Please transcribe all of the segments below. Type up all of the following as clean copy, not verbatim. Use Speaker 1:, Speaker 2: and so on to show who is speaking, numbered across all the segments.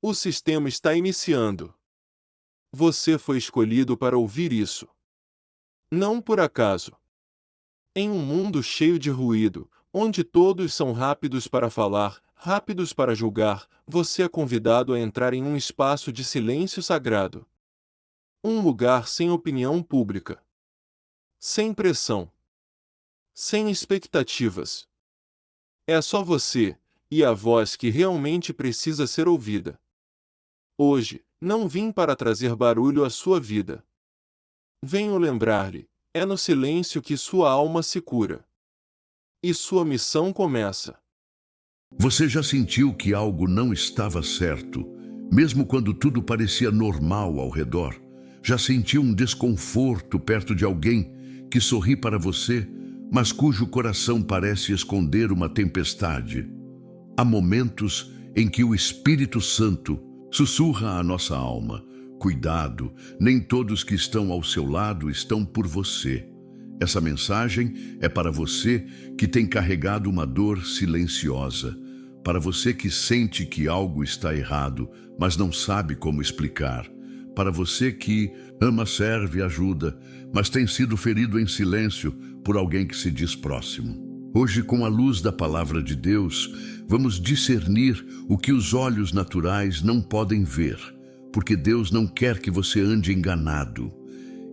Speaker 1: O sistema está iniciando. Você foi escolhido para ouvir isso. Não por acaso. Em um mundo cheio de ruído, onde todos são rápidos para falar, rápidos para julgar, você é convidado a entrar em um espaço de silêncio sagrado. Um lugar sem opinião pública. Sem pressão. Sem expectativas. É só você, e a voz que realmente precisa ser ouvida. Hoje, não vim para trazer barulho à sua vida. Venho lembrar-lhe, é no silêncio que sua alma se cura. E sua missão começa.
Speaker 2: Você já sentiu que algo não estava certo, mesmo quando tudo parecia normal ao redor? Já sentiu um desconforto perto de alguém que sorri para você, mas cujo coração parece esconder uma tempestade? Há momentos em que o Espírito Santo sussurra à nossa alma: cuidado, nem todos que estão ao seu lado estão por você. Essa mensagem é para você que tem carregado uma dor silenciosa, para você que sente que algo está errado, mas não sabe como explicar, para você que ama, serve e ajuda, mas tem sido ferido em silêncio por alguém que se diz próximo. Hoje, com a luz da palavra de Deus, vamos discernir o que os olhos naturais não podem ver, porque Deus não quer que você ande enganado.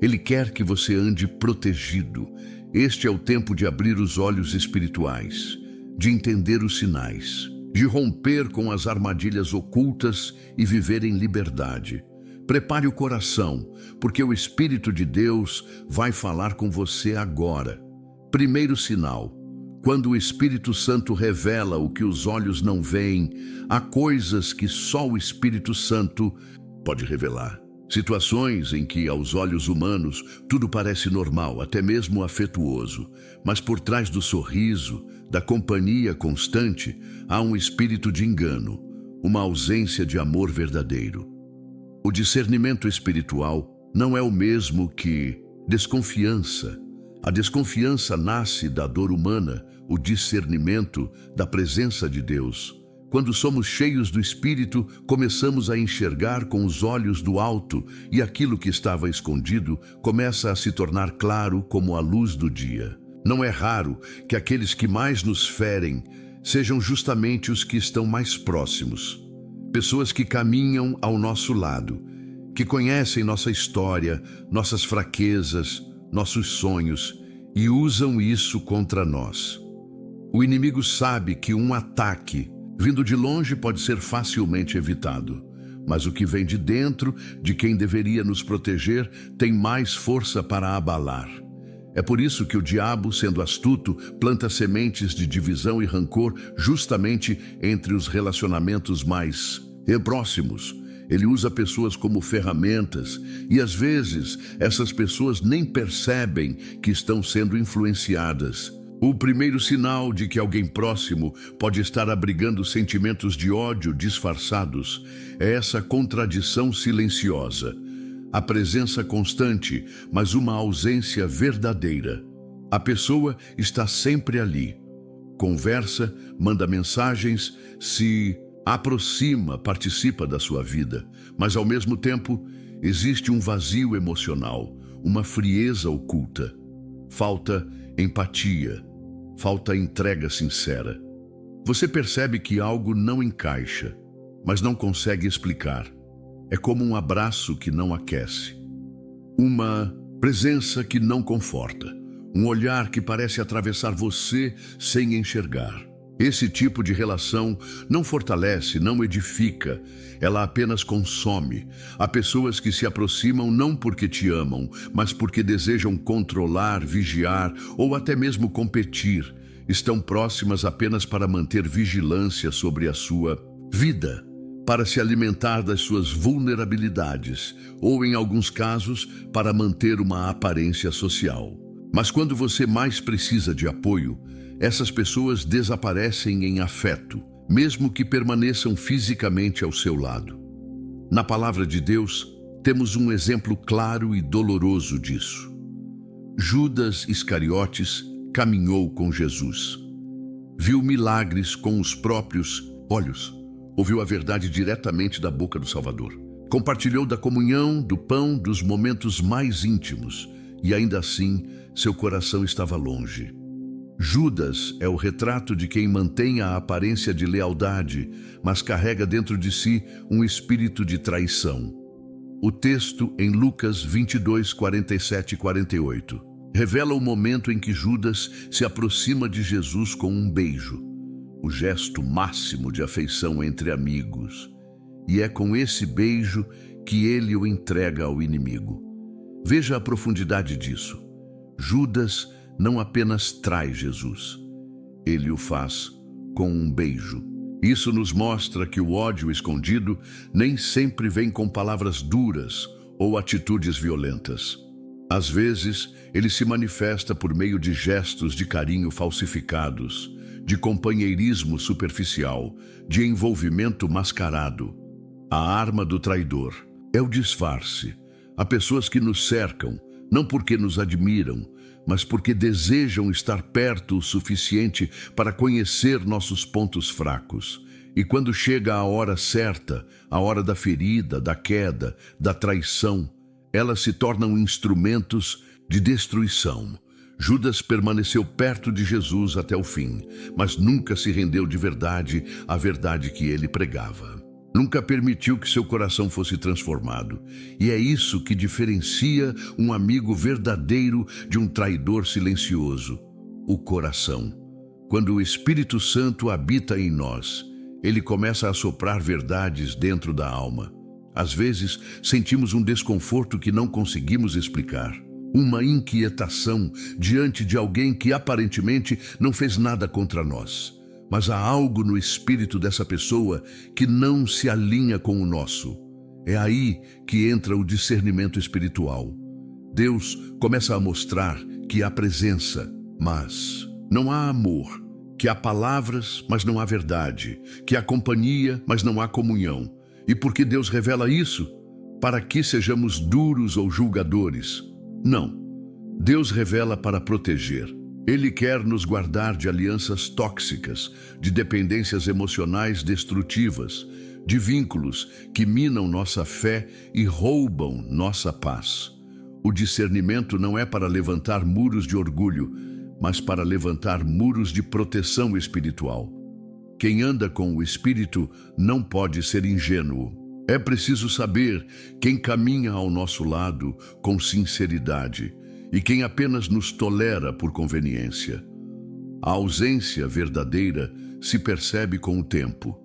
Speaker 2: Ele quer que você ande protegido. Este é o tempo de abrir os olhos espirituais, de entender os sinais, de romper com as armadilhas ocultas e viver em liberdade. Prepare o coração, porque o Espírito de Deus vai falar com você agora. Primeiro sinal: quando o Espírito Santo revela o que os olhos não veem, há coisas que só o Espírito Santo pode revelar. Situações em que, aos olhos humanos, tudo parece normal, até mesmo afetuoso. Mas por trás do sorriso, da companhia constante, há um espírito de engano, uma ausência de amor verdadeiro. O discernimento espiritual não é o mesmo que desconfiança. A desconfiança nasce da dor humana, o discernimento da presença de Deus. Quando somos cheios do Espírito, começamos a enxergar com os olhos do alto e aquilo que estava escondido começa a se tornar claro como a luz do dia. Não é raro que aqueles que mais nos ferem sejam justamente os que estão mais próximos. Pessoas que caminham ao nosso lado, que conhecem nossa história, nossas fraquezas, nossos sonhos e usam isso contra nós. O inimigo sabe que um ataque vindo de longe pode ser facilmente evitado, mas o que vem de dentro, de quem deveria nos proteger, tem mais força para abalar. É por isso que o diabo, sendo astuto, planta sementes de divisão e rancor justamente entre os relacionamentos mais próximos. Ele usa pessoas como ferramentas e, às vezes, essas pessoas nem percebem que estão sendo influenciadas. O primeiro sinal de que alguém próximo pode estar abrigando sentimentos de ódio disfarçados é essa contradição silenciosa. A presença constante, mas uma ausência verdadeira. A pessoa está sempre ali. Conversa, manda mensagens, se aproxima, participa da sua vida, mas ao mesmo tempo existe um vazio emocional, uma frieza oculta. Falta empatia. Falta entrega sincera. Você percebe que algo não encaixa, mas não consegue explicar. É como um abraço que não aquece. Uma presença que não conforta. Um olhar que parece atravessar você sem enxergar. Esse tipo de relação não fortalece, não edifica, ela apenas consome. Há pessoas que se aproximam não porque te amam, mas porque desejam controlar, vigiar ou até mesmo competir. Estão próximas apenas para manter vigilância sobre a sua vida, para se alimentar das suas vulnerabilidades, ou em alguns casos, para manter uma aparência social. Mas quando você mais precisa de apoio, essas pessoas desaparecem em afeto, mesmo que permaneçam fisicamente ao seu lado. Na palavra de Deus, temos um exemplo claro e doloroso disso. Judas Iscariotes caminhou com Jesus. Viu milagres com os próprios olhos. Ouviu a verdade diretamente da boca do Salvador. Compartilhou da comunhão, do pão, dos momentos mais íntimos. E ainda assim, seu coração estava longe. Judas é o retrato de quem mantém a aparência de lealdade, mas carrega dentro de si um espírito de traição. O texto em Lucas 22, 47 e 48 revela o momento em que Judas se aproxima de Jesus com um beijo, o gesto máximo de afeição entre amigos. E é com esse beijo que ele o entrega ao inimigo. Veja a profundidade disso. Judas não apenas trai Jesus, ele o faz com um beijo. Isso nos mostra que o ódio escondido nem sempre vem com palavras duras ou atitudes violentas. Às vezes, ele se manifesta por meio de gestos de carinho falsificados, de companheirismo superficial, de envolvimento mascarado. A arma do traidor é o disfarce. Há pessoas que nos cercam, não porque nos admiram, mas porque desejam estar perto o suficiente para conhecer nossos pontos fracos. E quando chega a hora certa, a hora da ferida, da queda, da traição, elas se tornam instrumentos de destruição. Judas permaneceu perto de Jesus até o fim, mas nunca se rendeu de verdade à verdade que ele pregava. Nunca permitiu que seu coração fosse transformado. E é isso que diferencia um amigo verdadeiro de um traidor silencioso: o coração. Quando o Espírito Santo habita em nós, ele começa a soprar verdades dentro da alma. Às vezes, sentimos um desconforto que não conseguimos explicar. Uma inquietação diante de alguém que aparentemente não fez nada contra nós. Mas há algo no espírito dessa pessoa que não se alinha com o nosso. É aí que entra o discernimento espiritual. Deus começa a mostrar que há presença, mas não há amor, que há palavras, mas não há verdade, que há companhia, mas não há comunhão. E por que Deus revela isso? Para que sejamos duros ou julgadores? Não. Deus revela para proteger. Ele quer nos guardar de alianças tóxicas, de dependências emocionais destrutivas, de vínculos que minam nossa fé e roubam nossa paz. O discernimento não é para levantar muros de orgulho, mas para levantar muros de proteção espiritual. Quem anda com o Espírito não pode ser ingênuo. É preciso saber quem caminha ao nosso lado com sinceridade e quem apenas nos tolera por conveniência. A ausência verdadeira se percebe com o tempo.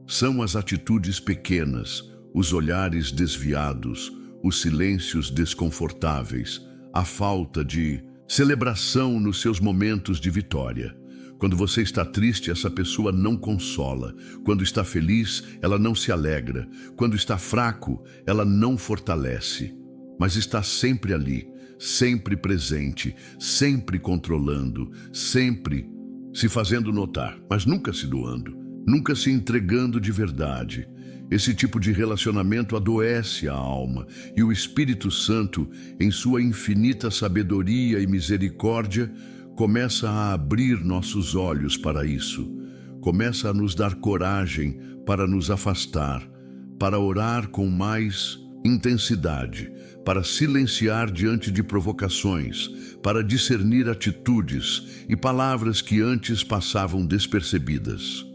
Speaker 2: São as atitudes pequenas, os olhares desviados, os silêncios desconfortáveis, a falta de celebração nos seus momentos de vitória. Quando você está triste, essa pessoa não consola. Quando está feliz, ela não se alegra. Quando está fraco, ela não fortalece. Mas está sempre ali, sempre presente, sempre controlando, sempre se fazendo notar, mas nunca se doando, nunca se entregando de verdade. Esse tipo de relacionamento adoece a alma, e o Espírito Santo, em sua infinita sabedoria e misericórdia, começa a abrir nossos olhos para isso. Começa a nos dar coragem para nos afastar, para orar com mais intensidade, para silenciar diante de provocações, para discernir atitudes e palavras que antes passavam despercebidas.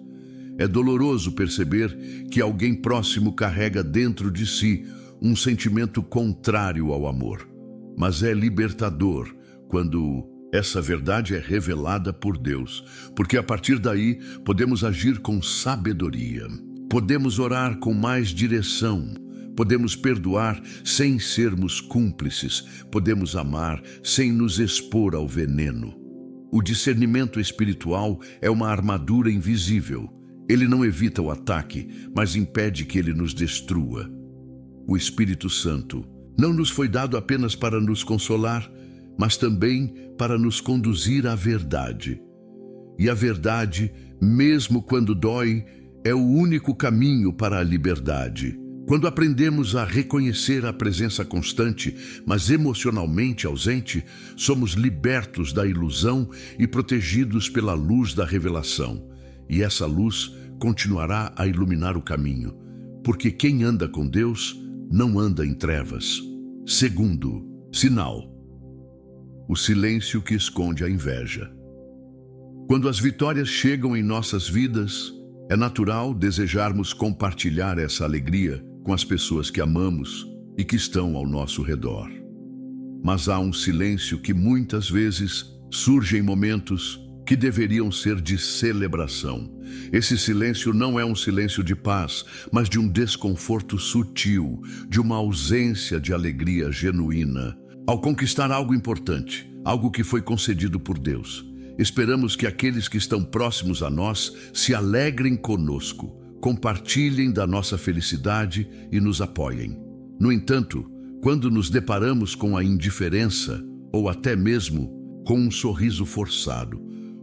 Speaker 2: É doloroso perceber que alguém próximo carrega dentro de si um sentimento contrário ao amor, mas é libertador quando essa verdade é revelada por Deus, porque a partir daí podemos agir com sabedoria, podemos orar com mais direção, podemos perdoar sem sermos cúmplices, podemos amar sem nos expor ao veneno. O discernimento espiritual é uma armadura invisível. Ele não evita o ataque, mas impede que ele nos destrua. O Espírito Santo não nos foi dado apenas para nos consolar, mas também para nos conduzir à verdade. E a verdade, mesmo quando dói, é o único caminho para a liberdade. Quando aprendemos a reconhecer a presença constante, mas emocionalmente ausente, somos libertos da ilusão e protegidos pela luz da revelação. E essa luz continuará a iluminar o caminho, porque quem anda com Deus não anda em trevas. Segundo sinal: o silêncio que esconde a inveja. Quando as vitórias chegam em nossas vidas, é natural desejarmos compartilhar essa alegria com as pessoas que amamos e que estão ao nosso redor. Mas há um silêncio que muitas vezes surge em momentos que deveriam ser de celebração. Esse silêncio não é um silêncio de paz, mas de um desconforto sutil, de uma ausência de alegria genuína. Ao conquistar algo importante, algo que foi concedido por Deus, esperamos que aqueles que estão próximos a nós se alegrem conosco, compartilhem da nossa felicidade e nos apoiem. No entanto, quando nos deparamos com a indiferença, ou até mesmo com um sorriso forçado,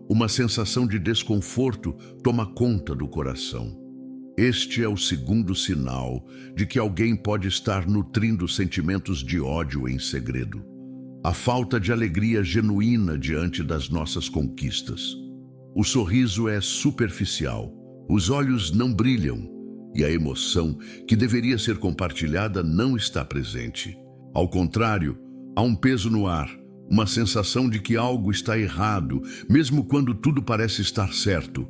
Speaker 2: uma sensação de desconforto toma conta do coração. Este é o segundo sinal de que alguém pode estar nutrindo sentimentos de ódio em segredo. A falta de alegria genuína diante das nossas conquistas. O sorriso é superficial, os olhos não brilham e a emoção que deveria ser compartilhada não está presente. Ao contrário, há um peso no ar, uma sensação de que algo está errado, mesmo quando tudo parece estar certo.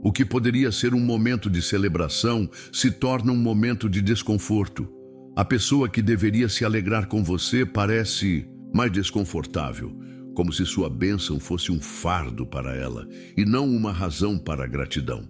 Speaker 2: O que poderia ser um momento de celebração se torna um momento de desconforto. A pessoa que deveria se alegrar com você parece mais desconfortável, como se sua bênção fosse um fardo para ela e não uma razão para a gratidão.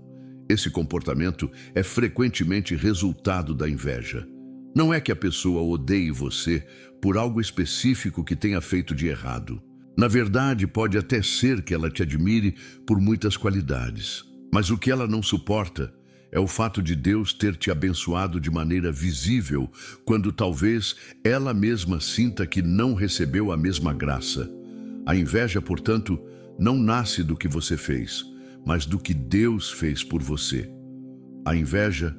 Speaker 2: Esse comportamento é frequentemente resultado da inveja. Não é que a pessoa odeie você por algo específico que tenha feito de errado. Na verdade, pode até ser que ela te admire por muitas qualidades. Mas o que ela não suporta é o fato de Deus ter te abençoado de maneira visível, quando talvez ela mesma sinta que não recebeu a mesma graça. A inveja, portanto, não nasce do que você fez, mas do que Deus fez por você. A inveja,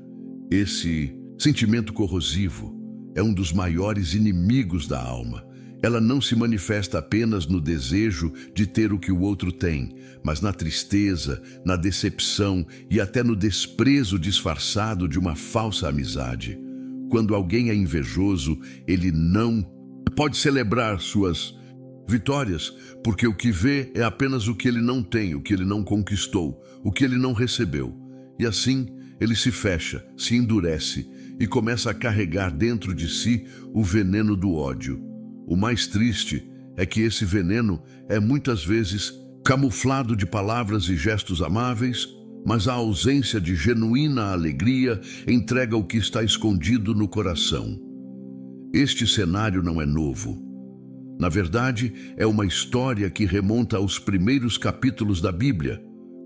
Speaker 2: esse sentimento corrosivo, é um dos maiores inimigos da alma. Ela não se manifesta apenas no desejo de ter o que o outro tem, mas na tristeza, na decepção e até no desprezo disfarçado de uma falsa amizade. Quando alguém é invejoso, ele não pode celebrar suas vitórias, porque o que vê é apenas o que ele não tem, o que ele não conquistou, o que ele não recebeu. E assim, ele se fecha, se endurece e começa a carregar dentro de si o veneno do ódio. O mais triste é que esse veneno é muitas vezes camuflado de palavras e gestos amáveis, mas a ausência de genuína alegria entrega o que está escondido no coração. Este cenário não é novo. Na verdade, é uma história que remonta aos primeiros capítulos da Bíblia,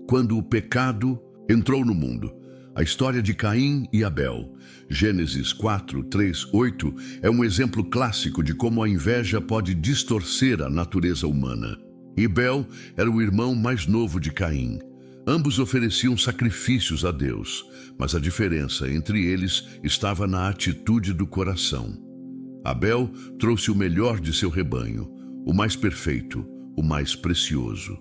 Speaker 2: quando o pecado entrou no mundo. A história de Caim e Abel, Gênesis 4, 3, 8, é um exemplo clássico de como a inveja pode distorcer a natureza humana. Abel era o irmão mais novo de Caim. Ambos ofereciam sacrifícios a Deus, mas a diferença entre eles estava na atitude do coração. Abel trouxe o melhor de seu rebanho, o mais perfeito, o mais precioso.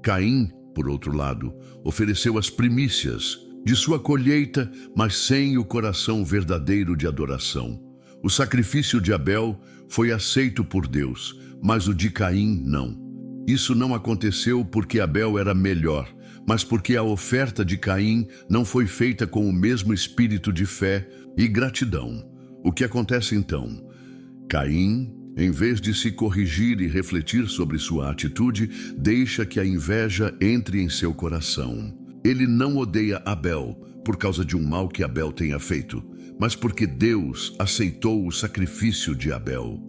Speaker 2: Caim, por outro lado, ofereceu as primícias de sua colheita, mas sem o coração verdadeiro de adoração. O sacrifício de Abel foi aceito por Deus, mas o de Caim não. Isso não aconteceu porque Abel era melhor, mas porque a oferta de Caim não foi feita com o mesmo espírito de fé e gratidão. O que acontece então? Caim, em vez de se corrigir e refletir sobre sua atitude, deixa que a inveja entre em seu coração. Ele não odeia Abel por causa de um mal que Abel tenha feito, mas porque Deus aceitou o sacrifício de Abel.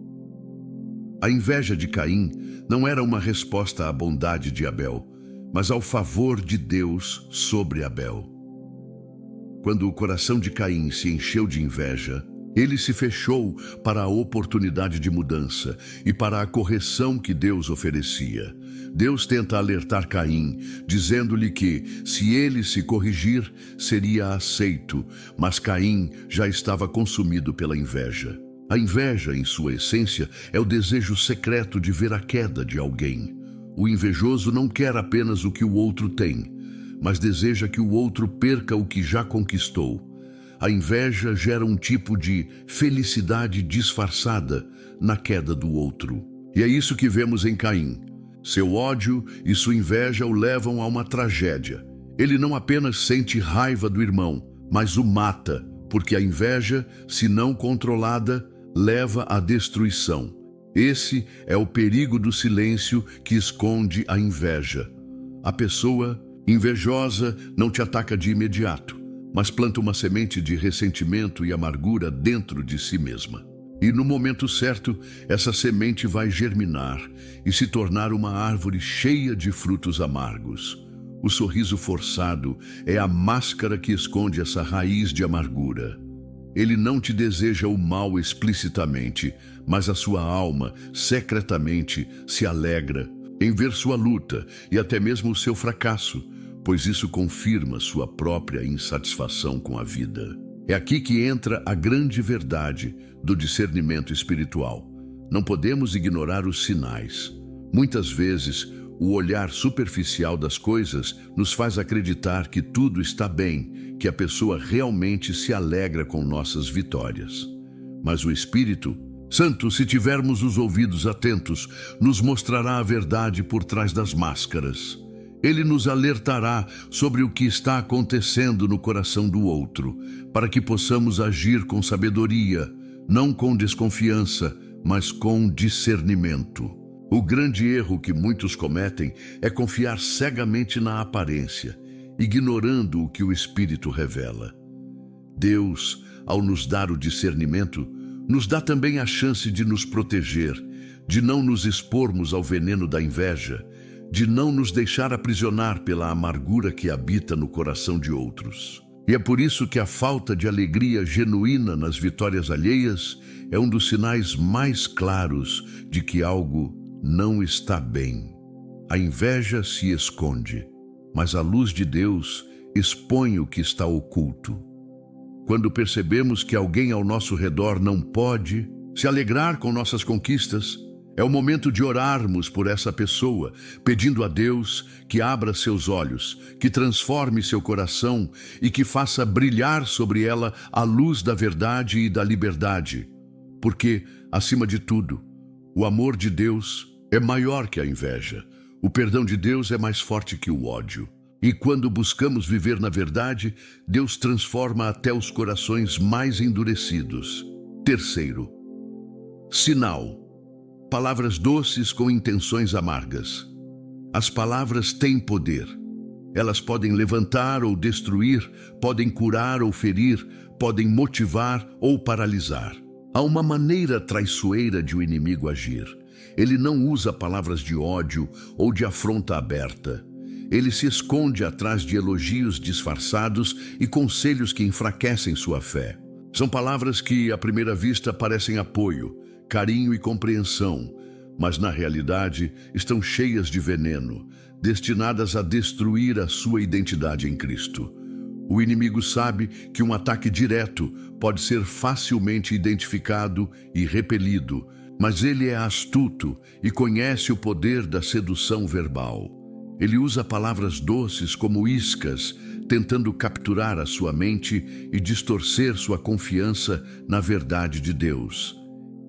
Speaker 2: A inveja de Caim não era uma resposta à bondade de Abel, mas ao favor de Deus sobre Abel. Quando o coração de Caim se encheu de inveja, ele se fechou para a oportunidade de mudança e para a correção que Deus oferecia. Deus tenta alertar Caim, dizendo-lhe que, se ele se corrigir, seria aceito, mas Caim já estava consumido pela inveja. A inveja, em sua essência, é o desejo secreto de ver a queda de alguém. O invejoso não quer apenas o que o outro tem, mas deseja que o outro perca o que já conquistou. A inveja gera um tipo de felicidade disfarçada na queda do outro. E é isso que vemos em Caim. Seu ódio e sua inveja o levam a uma tragédia. Ele não apenas sente raiva do irmão, mas o mata, porque a inveja, se não controlada, leva à destruição. Esse é o perigo do silêncio que esconde a inveja. A pessoa invejosa não te ataca de imediato, mas planta uma semente de ressentimento e amargura dentro de si mesma. E no momento certo, essa semente vai germinar e se tornar uma árvore cheia de frutos amargos. O sorriso forçado é a máscara que esconde essa raiz de amargura. Ele não te deseja o mal explicitamente, mas a sua alma, secretamente, se alegra em ver sua luta e até mesmo o seu fracasso, pois isso confirma sua própria insatisfação com a vida. É aqui que entra a grande verdade do discernimento espiritual. Não podemos ignorar os sinais. Muitas vezes, o olhar superficial das coisas nos faz acreditar que tudo está bem, que a pessoa realmente se alegra com nossas vitórias. Mas o Espírito Santo, se tivermos os ouvidos atentos, nos mostrará a verdade por trás das máscaras. Ele nos alertará sobre o que está acontecendo no coração do outro, para que possamos agir com sabedoria, não com desconfiança, mas com discernimento. O grande erro que muitos cometem é confiar cegamente na aparência, ignorando o que o Espírito revela. Deus, ao nos dar o discernimento, nos dá também a chance de nos proteger, de não nos expormos ao veneno da inveja, de não nos deixar aprisionar pela amargura que habita no coração de outros. E é por isso que a falta de alegria genuína nas vitórias alheias é um dos sinais mais claros de que algo não está bem. A inveja se esconde, mas a luz de Deus expõe o que está oculto. Quando percebemos que alguém ao nosso redor não pode se alegrar com nossas conquistas, é o momento de orarmos por essa pessoa, pedindo a Deus que abra seus olhos, que transforme seu coração e que faça brilhar sobre ela a luz da verdade e da liberdade. Porque, acima de tudo, o amor de Deus é maior que a inveja. O perdão de Deus é mais forte que o ódio. E quando buscamos viver na verdade, Deus transforma até os corações mais endurecidos. Terceiro, sinal. Palavras doces com intenções amargas. As palavras têm poder. Elas podem levantar ou destruir, podem curar ou ferir, podem motivar ou paralisar. Há uma maneira traiçoeira de o inimigo agir. Ele não usa palavras de ódio ou de afronta aberta. Ele se esconde atrás de elogios disfarçados e conselhos que enfraquecem sua fé. São palavras que, à primeira vista, parecem apoio, carinho e compreensão, mas na realidade estão cheias de veneno, destinadas a destruir a sua identidade em Cristo. O inimigo sabe que um ataque direto pode ser facilmente identificado e repelido, mas ele é astuto e conhece o poder da sedução verbal. Ele usa palavras doces como iscas, tentando capturar a sua mente e distorcer sua confiança na verdade de Deus.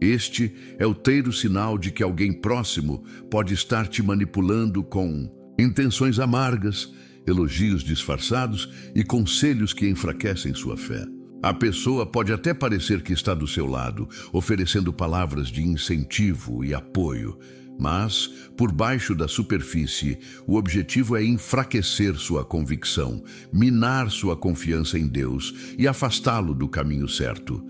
Speaker 2: Este é o terceiro sinal de que alguém próximo pode estar te manipulando com intenções amargas, elogios disfarçados e conselhos que enfraquecem sua fé. A pessoa pode até parecer que está do seu lado, oferecendo palavras de incentivo e apoio, mas, por baixo da superfície, o objetivo é enfraquecer sua convicção, minar sua confiança em Deus e afastá-lo do caminho certo.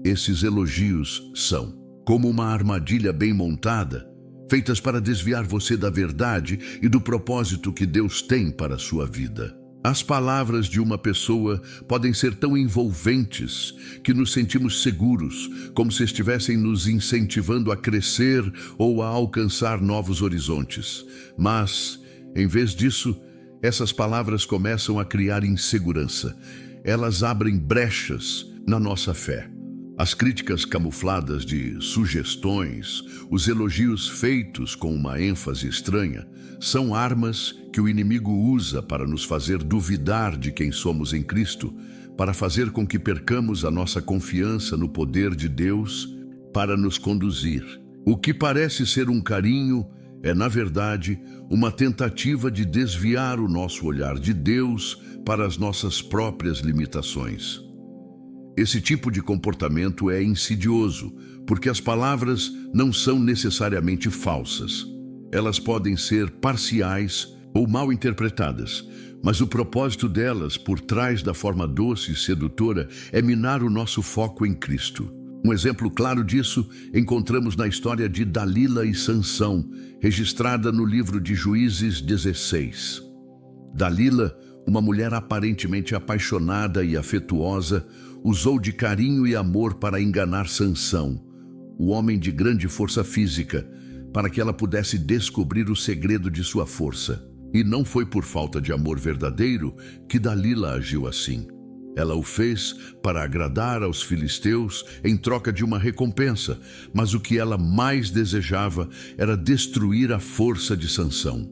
Speaker 2: Esses elogios são como uma armadilha bem montada, feitas para desviar você da verdade e do propósito que Deus tem para a sua vida. As palavras de uma pessoa podem ser tão envolventes que nos sentimos seguros, como se estivessem nos incentivando a crescer ou a alcançar novos horizontes. Mas, em vez disso, essas palavras começam a criar insegurança. Elas abrem brechas na nossa fé. As críticas camufladas de sugestões, os elogios feitos com uma ênfase estranha, são armas que o inimigo usa para nos fazer duvidar de quem somos em Cristo, para fazer com que percamos a nossa confiança no poder de Deus para nos conduzir. O que parece ser um carinho é, na verdade, uma tentativa de desviar o nosso olhar de Deus para as nossas próprias limitações. Esse tipo de comportamento é insidioso, porque as palavras não são necessariamente falsas. Elas podem ser parciais ou mal interpretadas, mas o propósito delas, por trás da forma doce e sedutora, é minar o nosso foco em Cristo. Um exemplo claro disso encontramos na história de Dalila e Sansão, registrada no livro de Juízes 16. Dalila, uma mulher aparentemente apaixonada e afetuosa, usou de carinho e amor para enganar Sansão, o homem de grande força física, para que ela pudesse descobrir o segredo de sua força. E não foi por falta de amor verdadeiro que Dalila agiu assim. Ela o fez para agradar aos filisteus em troca de uma recompensa, mas o que ela mais desejava era destruir a força de Sansão.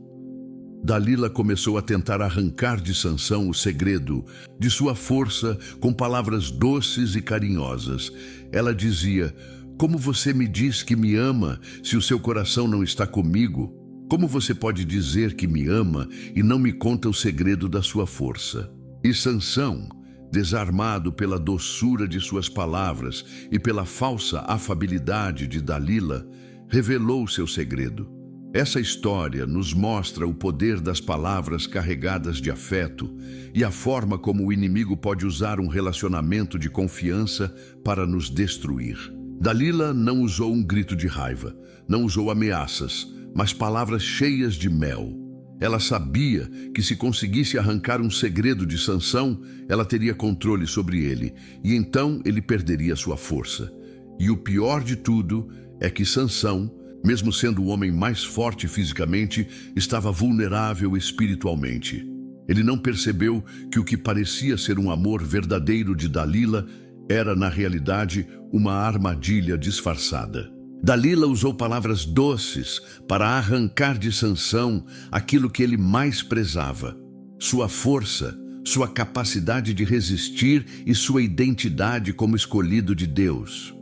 Speaker 2: Dalila começou a tentar arrancar de Sansão o segredo de sua força com palavras doces e carinhosas. Ela dizia: "Como você me diz que me ama se o seu coração não está comigo? Como você pode dizer que me ama e não me conta o segredo da sua força?" E Sansão, desarmado pela doçura de suas palavras e pela falsa afabilidade de Dalila, revelou seu segredo. Essa história nos mostra o poder das palavras carregadas de afeto e a forma como o inimigo pode usar um relacionamento de confiança para nos destruir. Dalila não usou um grito de raiva, não usou ameaças, mas palavras cheias de mel. Ela sabia que se conseguisse arrancar um segredo de Sansão, ela teria controle sobre ele, e então ele perderia sua força. E o pior de tudo é que Sansão, mesmo sendo o homem mais forte fisicamente, estava vulnerável espiritualmente. Ele não percebeu que o que parecia ser um amor verdadeiro de Dalila era, na realidade, uma armadilha disfarçada. Dalila usou palavras doces para arrancar de Sansão aquilo que ele mais prezava: sua força, sua capacidade de resistir e sua identidade como escolhido de Deus.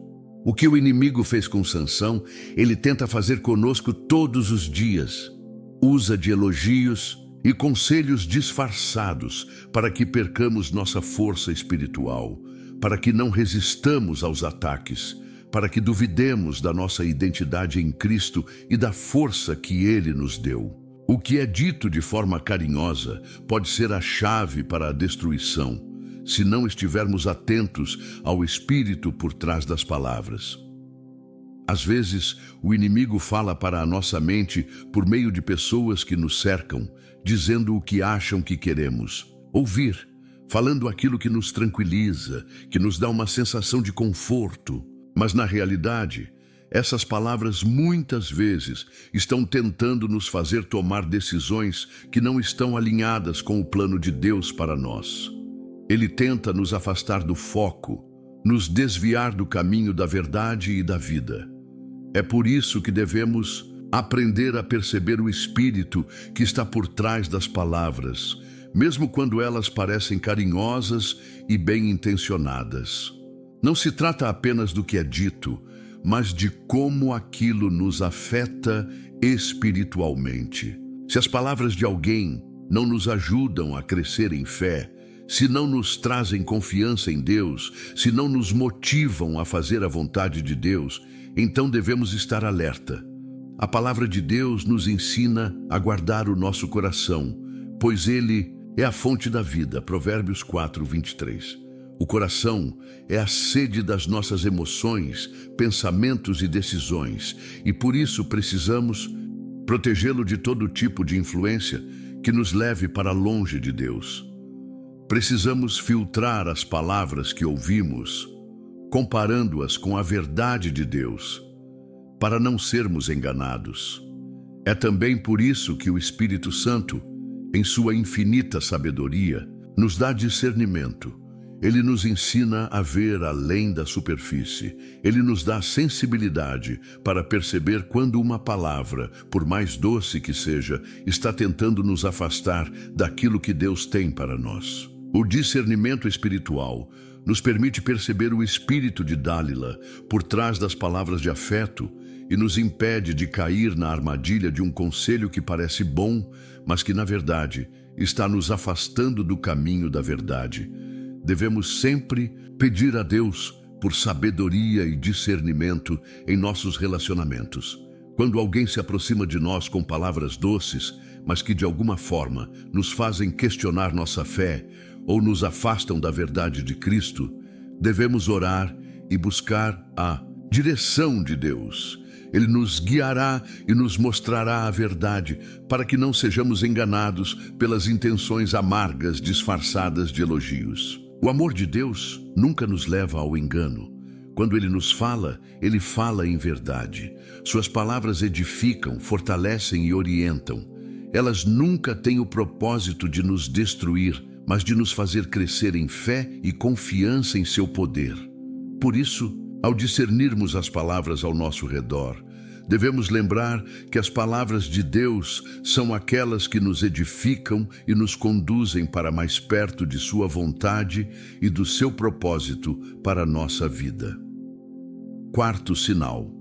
Speaker 2: O que o inimigo fez com Sansão, ele tenta fazer conosco todos os dias. Usa de elogios e conselhos disfarçados para que percamos nossa força espiritual, para que não resistamos aos ataques, para que duvidemos da nossa identidade em Cristo e da força que Ele nos deu. O que é dito de forma carinhosa pode ser a chave para a destruição, se não estivermos atentos ao espírito por trás das palavras. Às vezes, o inimigo fala para a nossa mente por meio de pessoas que nos cercam, dizendo o que acham que queremos ouvir, falando aquilo que nos tranquiliza, que nos dá uma sensação de conforto. Mas, na realidade, essas palavras muitas vezes estão tentando nos fazer tomar decisões que não estão alinhadas com o plano de Deus para nós. Ele tenta nos afastar do foco, nos desviar do caminho da verdade e da vida. É por isso que devemos aprender a perceber o espírito que está por trás das palavras, mesmo quando elas parecem carinhosas e bem-intencionadas. Não se trata apenas do que é dito, mas de como aquilo nos afeta espiritualmente. Se as palavras de alguém não nos ajudam a crescer em fé, se não nos trazem confiança em Deus, se não nos motivam a fazer a vontade de Deus, então devemos estar alerta. A palavra de Deus nos ensina a guardar o nosso coração, pois ele é a fonte da vida. Provérbios 4:23. O coração é a sede das nossas emoções, pensamentos e decisões, e por isso precisamos protegê-lo de todo tipo de influência que nos leve para longe de Deus. Precisamos filtrar as palavras que ouvimos, comparando-as com a verdade de Deus, para não sermos enganados. É também por isso que o Espírito Santo, em sua infinita sabedoria, nos dá discernimento Ele nos ensina a ver além da superfície. Ele nos dá sensibilidade para perceber quando uma palavra, por mais doce que seja, está tentando nos afastar daquilo que Deus tem para nós. O discernimento espiritual nos permite perceber o espírito de Dálila por trás das palavras de afeto e nos impede de cair na armadilha de um conselho que parece bom, mas que, na verdade, está nos afastando do caminho da verdade. Devemos sempre pedir a Deus por sabedoria e discernimento em nossos relacionamentos. Quando alguém se aproxima de nós com palavras doces, mas que de alguma forma nos fazem questionar nossa fé ou nos afastam da verdade de Cristo, devemos orar e buscar a direção de Deus. Ele nos guiará e nos mostrará a verdade para que não sejamos enganados pelas intenções amargas disfarçadas de elogios. O amor de Deus nunca nos leva ao engano. Quando Ele nos fala, Ele fala em verdade. Suas palavras edificam, fortalecem e orientam. Elas nunca têm o propósito de nos destruir, mas de nos fazer crescer em fé e confiança em seu poder. Por isso, ao discernirmos as palavras ao nosso redor, devemos lembrar que as palavras de Deus são aquelas que nos edificam e nos conduzem para mais perto de sua vontade e do seu propósito para a nossa vida. Quarto sinal.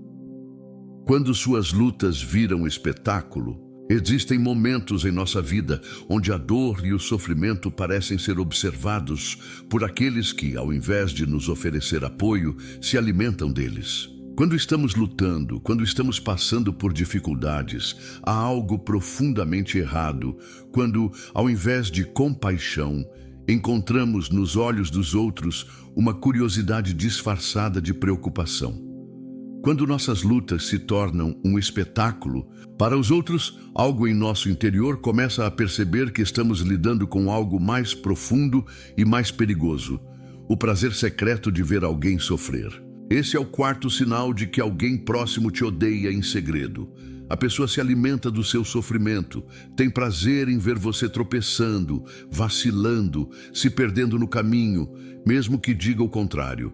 Speaker 2: Quando suas lutas viram espetáculo, existem momentos em nossa vida onde a dor e o sofrimento parecem ser observados por aqueles que, ao invés de nos oferecer apoio, se alimentam deles. Quando estamos lutando, quando estamos passando por dificuldades, há algo profundamente errado, quando, ao invés de compaixão, encontramos nos olhos dos outros uma curiosidade disfarçada de preocupação. Quando nossas lutas se tornam um espetáculo, para os outros, algo em nosso interior começa a perceber que estamos lidando com algo mais profundo e mais perigoso: o prazer secreto de ver alguém sofrer. Esse é o quarto sinal de que alguém próximo te odeia em segredo. A pessoa se alimenta do seu sofrimento, tem prazer em ver você tropeçando, vacilando, se perdendo no caminho, mesmo que diga o contrário.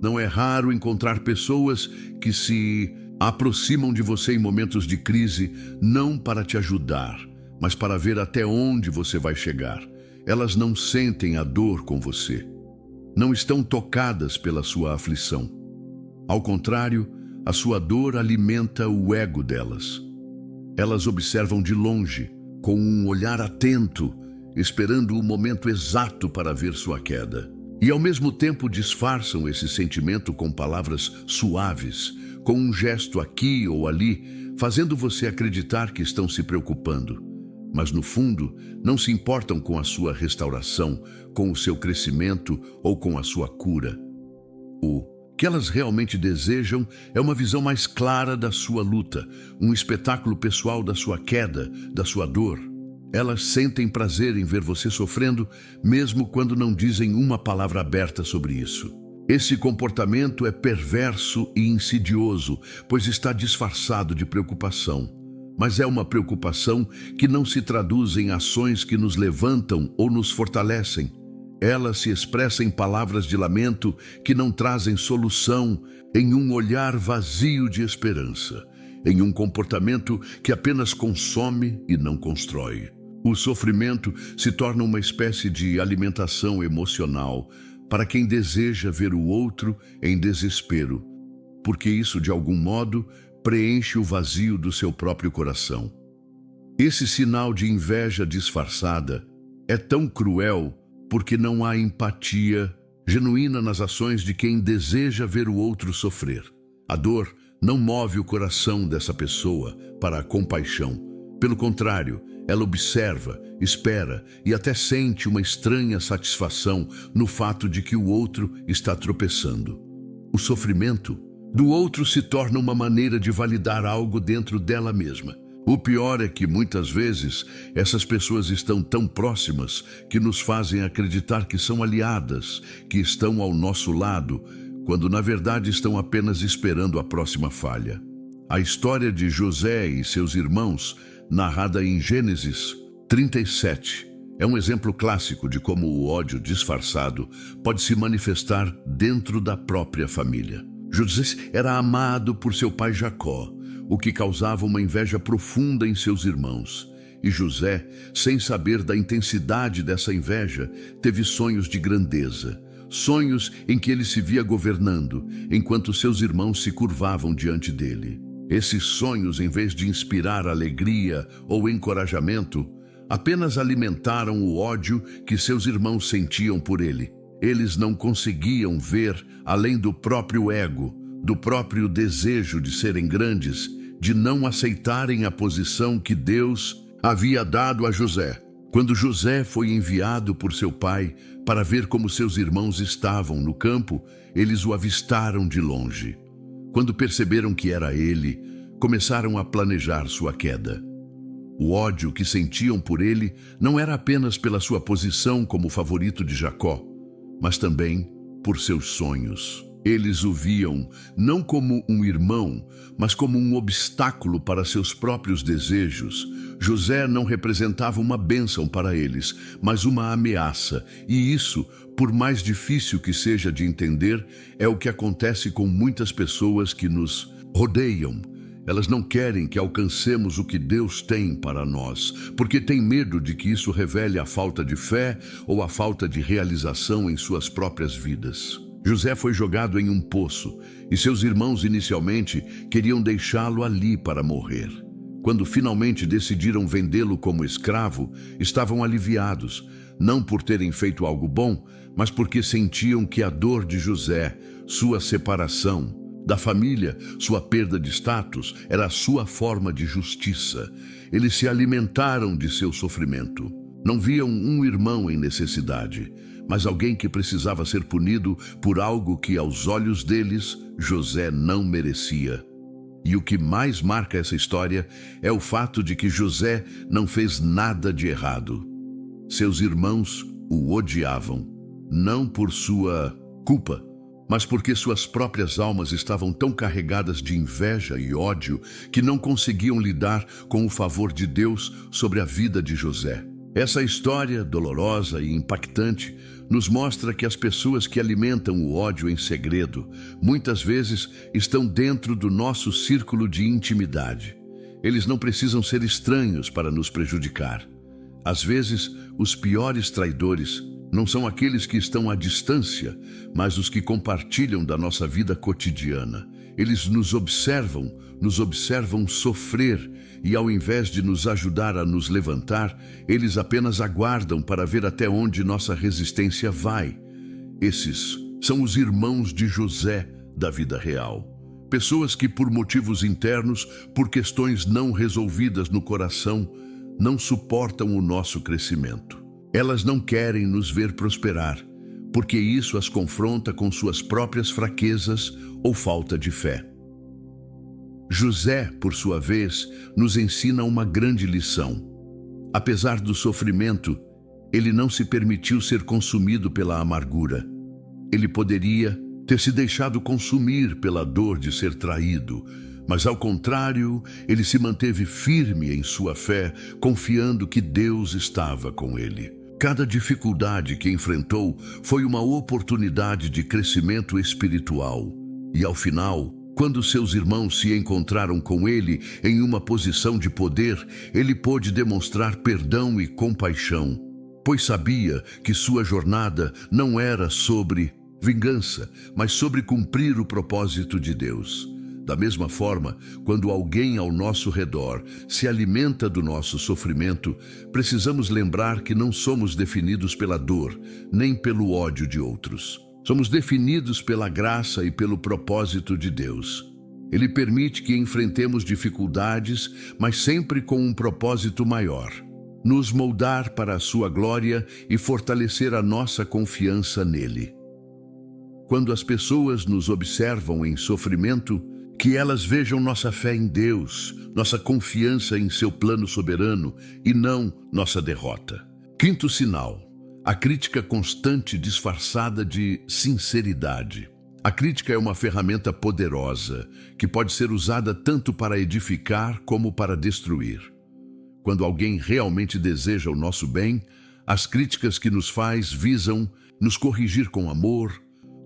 Speaker 2: Não é raro encontrar pessoas que se aproximam de você em momentos de crise, não para te ajudar, mas para ver até onde você vai chegar. Elas não sentem a dor com você. Não estão tocadas pela sua aflição. Ao contrário, a sua dor alimenta o ego delas. Elas observam de longe, com um olhar atento, esperando o momento exato para ver sua queda. E ao mesmo tempo disfarçam esse sentimento com palavras suaves, com um gesto aqui ou ali, fazendo você acreditar que estão se preocupando. Mas no fundo, não se importam com a sua restauração, com o seu crescimento ou com a sua cura. O que elas realmente desejam é uma visão mais clara da sua luta, um espetáculo pessoal da sua queda, da sua dor. Elas sentem prazer em ver você sofrendo, mesmo quando não dizem uma palavra aberta sobre isso. Esse comportamento é perverso e insidioso, pois está disfarçado de preocupação. Mas é uma preocupação que não se traduz em ações que nos levantam ou nos fortalecem. Ela se expressa em palavras de lamento que não trazem solução, em um olhar vazio de esperança, em um comportamento que apenas consome e não constrói. O sofrimento se torna uma espécie de alimentação emocional para quem deseja ver o outro em desespero, porque isso, de algum modo, preenche o vazio do seu próprio coração. Esse sinal de inveja disfarçada é tão cruel porque não há empatia genuína nas ações de quem deseja ver o outro sofrer. A dor não move o coração dessa pessoa para a compaixão. Pelo contrário, ela observa, espera e até sente uma estranha satisfação no fato de que o outro está tropeçando. O sofrimento do outro se torna uma maneira de validar algo dentro dela mesma. O pior é que, muitas vezes, essas pessoas estão tão próximas que nos fazem acreditar que são aliadas, que estão ao nosso lado, quando na verdade estão apenas esperando a próxima falha. A história de José e seus irmãos, narrada em Gênesis 37, É um exemplo clássico de como o ódio disfarçado pode se manifestar dentro da própria família. José era amado por seu pai Jacó, o que causava uma inveja profunda em seus irmãos. E José, sem saber da intensidade dessa inveja, teve sonhos de grandeza, sonhos em que ele se via governando, enquanto seus irmãos se curvavam diante dele. Esses sonhos, em vez de inspirar alegria ou encorajamento, apenas alimentaram o ódio que seus irmãos sentiam por ele. Eles não conseguiam ver além do próprio ego, do próprio desejo de serem grandes, de não aceitarem a posição que Deus havia dado a José. Quando José foi enviado por seu pai para ver como seus irmãos estavam no campo, eles o avistaram de longe. Quando perceberam que era ele, começaram a planejar sua queda. O ódio que sentiam por ele não era apenas pela sua posição como favorito de Jacó, mas também por seus sonhos. Eles o viam não como um irmão, mas como um obstáculo para seus próprios desejos. José não representava uma bênção para eles, mas uma ameaça. E isso, por mais difícil que seja de entender, é o que acontece com muitas pessoas que nos rodeiam. Elas não querem que alcancemos o que Deus tem para nós, porque têm medo de que isso revele a falta de fé ou a falta de realização em suas próprias vidas. José foi jogado em um poço e seus irmãos inicialmente queriam deixá-lo ali para morrer. Quando finalmente decidiram vendê-lo como escravo, estavam aliviados, não por terem feito algo bom, mas porque sentiam que a dor de José, sua separação da família, sua perda de status, era a sua forma de justiça. Eles se alimentaram de seu sofrimento. Não viam um irmão em necessidade, mas alguém que precisava ser punido por algo que, aos olhos deles, José não merecia. E o que mais marca essa história é o fato de que José não fez nada de errado. Seus irmãos o odiavam, não por sua culpa, mas porque suas próprias almas estavam tão carregadas de inveja e ódio que não conseguiam lidar com o favor de Deus sobre a vida de José. Essa história dolorosa e impactante nos mostra que as pessoas que alimentam o ódio em segredo muitas vezes estão dentro do nosso círculo de intimidade. Eles não precisam ser estranhos para nos prejudicar. Às vezes, os piores traidores não são aqueles que estão à distância, mas os que compartilham da nossa vida cotidiana. Eles nos observam sofrer e, ao invés de nos ajudar a nos levantar, eles apenas aguardam para ver até onde nossa resistência vai. Esses são os irmãos de José da vida real. Pessoas que, por motivos internos, por questões não resolvidas no coração, não suportam o nosso crescimento. Elas não querem nos ver prosperar, porque isso as confronta com suas próprias fraquezas ou falta de fé. José, por sua vez, nos ensina uma grande lição. Apesar do sofrimento, ele não se permitiu ser consumido pela amargura. Ele poderia ter se deixado consumir pela dor de ser traído, mas ao contrário, ele se manteve firme em sua fé, confiando que Deus estava com ele. Cada dificuldade que enfrentou foi uma oportunidade de crescimento espiritual. E ao final, quando seus irmãos se encontraram com ele em uma posição de poder, ele pôde demonstrar perdão e compaixão, pois sabia que sua jornada não era sobre vingança, mas sobre cumprir o propósito de Deus. Da mesma forma, quando alguém ao nosso redor se alimenta do nosso sofrimento, precisamos lembrar que não somos definidos pela dor, nem pelo ódio de outros. Somos definidos pela graça e pelo propósito de Deus. Ele permite que enfrentemos dificuldades, mas sempre com um propósito maior: nos moldar para a sua glória e fortalecer a nossa confiança nele. Quando as pessoas nos observam em sofrimento, que elas vejam nossa fé em Deus, nossa confiança em seu plano soberano e não nossa derrota. Quinto sinal: a crítica constante disfarçada de sinceridade. A crítica é uma ferramenta poderosa que pode ser usada tanto para edificar como para destruir. Quando alguém realmente deseja o nosso bem, As críticas que nos faz visam nos corrigir com amor,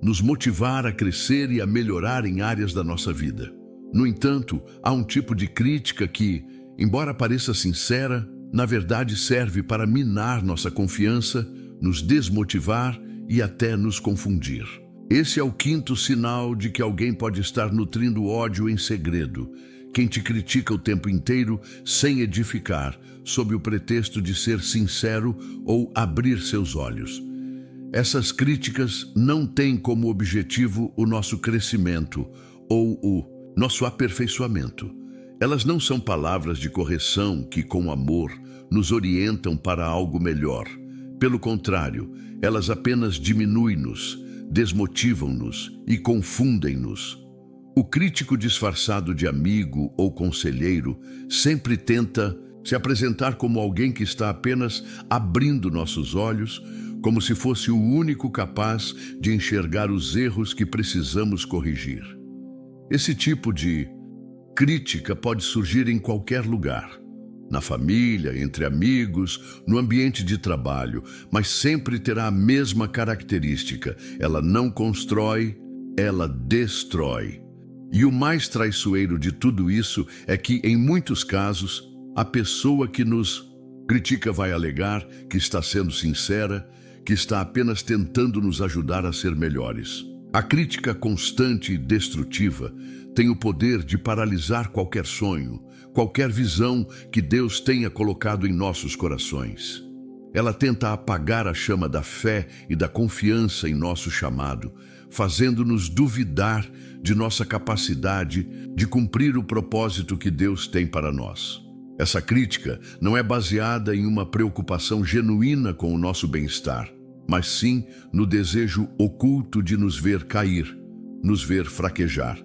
Speaker 2: nos motivar a crescer e a melhorar em áreas da nossa vida. No entanto, há um tipo de crítica que, embora pareça sincera, na verdade serve para minar nossa confiança, nos desmotivar e até nos confundir. Esse é o quinto sinal de que alguém pode estar nutrindo ódio em segredo. Quem te critica o tempo inteiro sem edificar, sob o pretexto de ser sincero ou abrir seus olhos. Essas críticas não têm como objetivo o nosso crescimento ou o nosso aperfeiçoamento. Elas não são palavras de correção que, com amor, nos orientam para algo melhor. Pelo contrário, elas apenas diminuem-nos, desmotivam-nos e confundem-nos. O crítico disfarçado de amigo ou conselheiro sempre tenta se apresentar como alguém que está apenas abrindo nossos olhos, como se fosse o único capaz de enxergar os erros que precisamos corrigir. Esse tipo de crítica pode surgir em qualquer lugar, na família, entre amigos, no ambiente de trabalho, mas sempre terá a mesma característica: ela não constrói, ela destrói. E o mais traiçoeiro de tudo isso é que, em muitos casos, a pessoa que nos critica vai alegar que está sendo sincera, que está apenas tentando nos ajudar a ser melhores. A crítica constante e destrutiva tem o poder de paralisar qualquer sonho, qualquer visão que Deus tenha colocado em nossos corações. Ela tenta apagar a chama da fé e da confiança em nosso chamado, fazendo-nos duvidar de nossa capacidade de cumprir o propósito que Deus tem para nós. Essa crítica não é baseada em uma preocupação genuína com o nosso bem-estar, mas sim no desejo oculto de nos ver cair, nos ver fraquejar.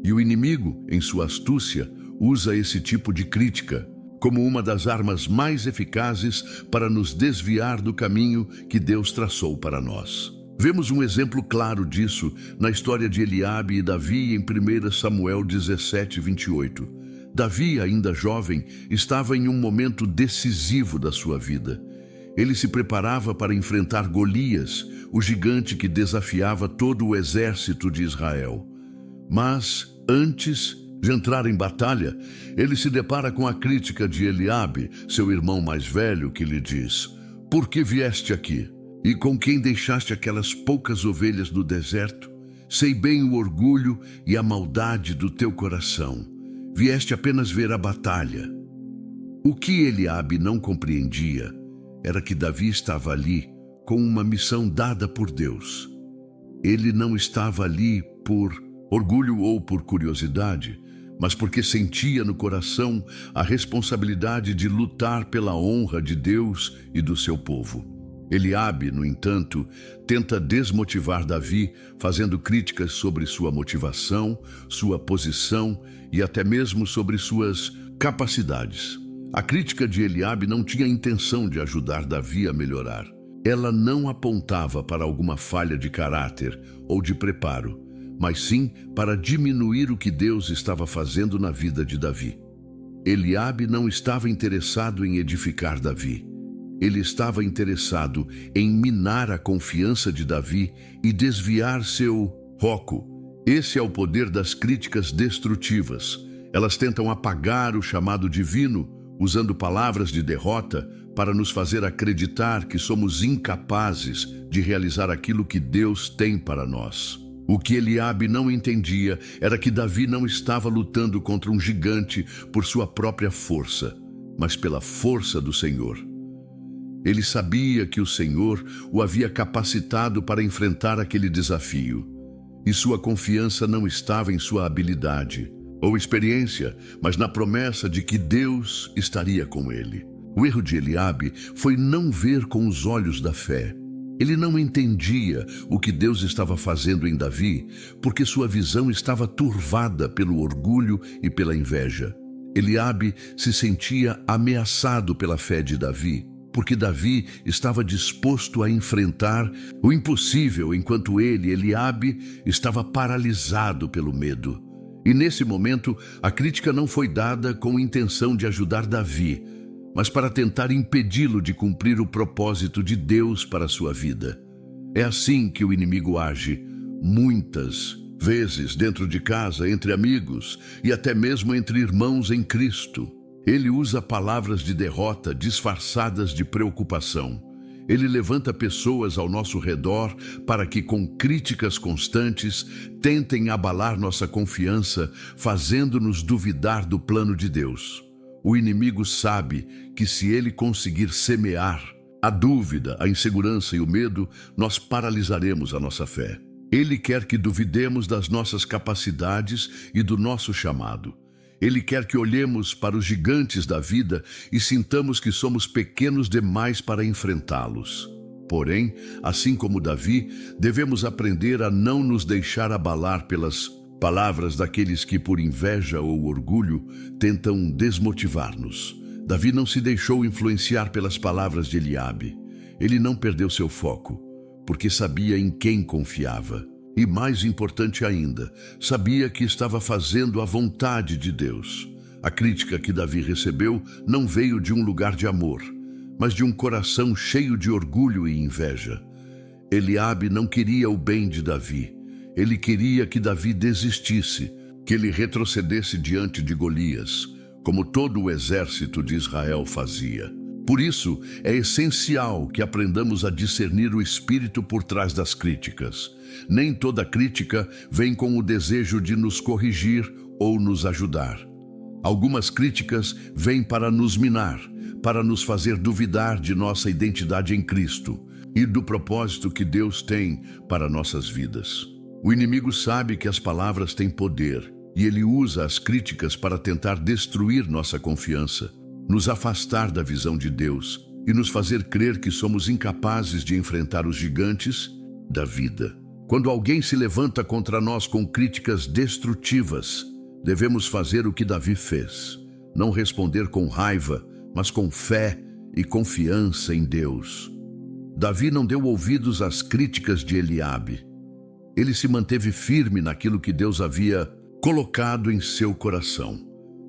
Speaker 2: E o inimigo, em sua astúcia, usa esse tipo de crítica como uma das armas mais eficazes para nos desviar do caminho que Deus traçou para nós. Vemos um exemplo claro disso na história de Eliabe e Davi em 1 Samuel 17:28. Davi, ainda jovem, estava em um momento decisivo da sua vida. Ele se preparava para enfrentar Golias, o gigante que desafiava todo o exército de Israel. Mas, antes de entrar em batalha, ele se depara com a crítica de Eliabe, seu irmão mais velho, que lhe diz: "Por que vieste aqui? E com quem deixaste aquelas poucas ovelhas no deserto? Sei bem o orgulho e a maldade do teu coração. Vieste apenas ver a batalha." O que Eliabe não compreendia era que Davi estava ali com uma missão dada por Deus. Ele não estava ali por orgulho ou por curiosidade, mas porque sentia no coração a responsabilidade de lutar pela honra de Deus e do seu povo. Eliabe, no entanto, tenta desmotivar Davi, fazendo críticas sobre sua motivação, sua posição e até mesmo sobre suas capacidades. A crítica de Eliabe não tinha intenção de ajudar Davi a melhorar. Ela não apontava para alguma falha de caráter ou de preparo, mas sim para diminuir o que Deus estava fazendo na vida de Davi. Eliabe não estava interessado em edificar Davi. Ele estava interessado em minar a confiança de Davi e desviar seu foco. Esse é o poder das críticas destrutivas. Elas tentam apagar o chamado divino, usando palavras de derrota para nos fazer acreditar que somos incapazes de realizar aquilo que Deus tem para nós. O que Eliabe não entendia era que Davi não estava lutando contra um gigante por sua própria força, mas pela força do Senhor. Ele sabia que o Senhor o havia capacitado para enfrentar aquele desafio, e sua confiança não estava em sua habilidade ou experiência, mas na promessa de que Deus estaria com ele. O erro de Eliabe foi não ver com os olhos da fé. Ele não entendia o que Deus estava fazendo em Davi, porque sua visão estava turvada pelo orgulho e pela inveja. Eliabe se sentia ameaçado pela fé de Davi, porque Davi estava disposto a enfrentar o impossível, enquanto ele, Eliabe, estava paralisado pelo medo. E nesse momento, a crítica não foi dada com intenção de ajudar Davi, mas para tentar impedi-lo de cumprir o propósito de Deus para a sua vida. É assim que o inimigo age, muitas vezes dentro de casa, entre amigos e até mesmo entre irmãos em Cristo. Ele usa palavras de derrota disfarçadas de preocupação. Ele levanta pessoas ao nosso redor para que, com críticas constantes, tentem abalar nossa confiança, fazendo-nos duvidar do plano de Deus. O inimigo sabe que, se ele conseguir semear a dúvida, a insegurança e o medo, nós paralisaremos a nossa fé. Ele quer que duvidemos das nossas capacidades e do nosso chamado. Ele quer que olhemos para os gigantes da vida e sintamos que somos pequenos demais para enfrentá-los. Porém, assim como Davi, devemos aprender a não nos deixar abalar pelas palavras daqueles que, por inveja ou orgulho, tentam desmotivar-nos. Davi não se deixou influenciar pelas palavras de Eliabe. Ele não perdeu seu foco, porque sabia em quem confiava. E mais importante ainda, sabia que estava fazendo a vontade de Deus. A crítica que Davi recebeu não veio de um lugar de amor, mas de um coração cheio de orgulho e inveja. Eliabe não queria o bem de Davi. Ele queria que Davi desistisse, que ele retrocedesse diante de Golias, como todo o exército de Israel fazia. Por isso, é essencial que aprendamos a discernir o espírito por trás das críticas. Nem toda crítica vem com o desejo de nos corrigir ou nos ajudar. Algumas críticas vêm para nos minar, para nos fazer duvidar de nossa identidade em Cristo e do propósito que Deus tem para nossas vidas. O inimigo sabe que as palavras têm poder e ele usa as críticas para tentar destruir nossa confiança, nos afastar da visão de Deus e nos fazer crer que somos incapazes de enfrentar os gigantes da vida. Quando alguém se levanta contra nós com críticas destrutivas, devemos fazer o que Davi fez. Não responder com raiva, mas com fé e confiança em Deus. Davi não deu ouvidos às críticas de Eliabe. Ele se manteve firme naquilo que Deus havia colocado em seu coração.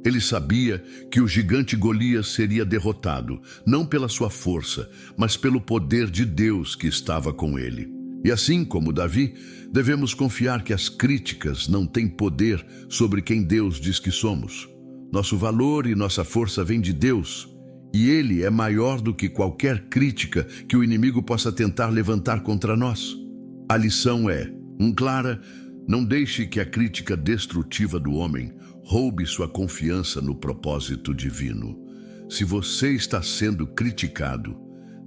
Speaker 2: Ele sabia que o gigante Golias seria derrotado, não pela sua força, mas pelo poder de Deus que estava com ele. E assim como Davi, devemos confiar que as críticas não têm poder sobre quem Deus diz que somos. Nosso valor e nossa força vêm de Deus, e Ele é maior do que qualquer crítica que o inimigo possa tentar levantar contra nós. A lição é, clara: não deixe que a crítica destrutiva do homem roube sua confiança no propósito divino. Se você está sendo criticado,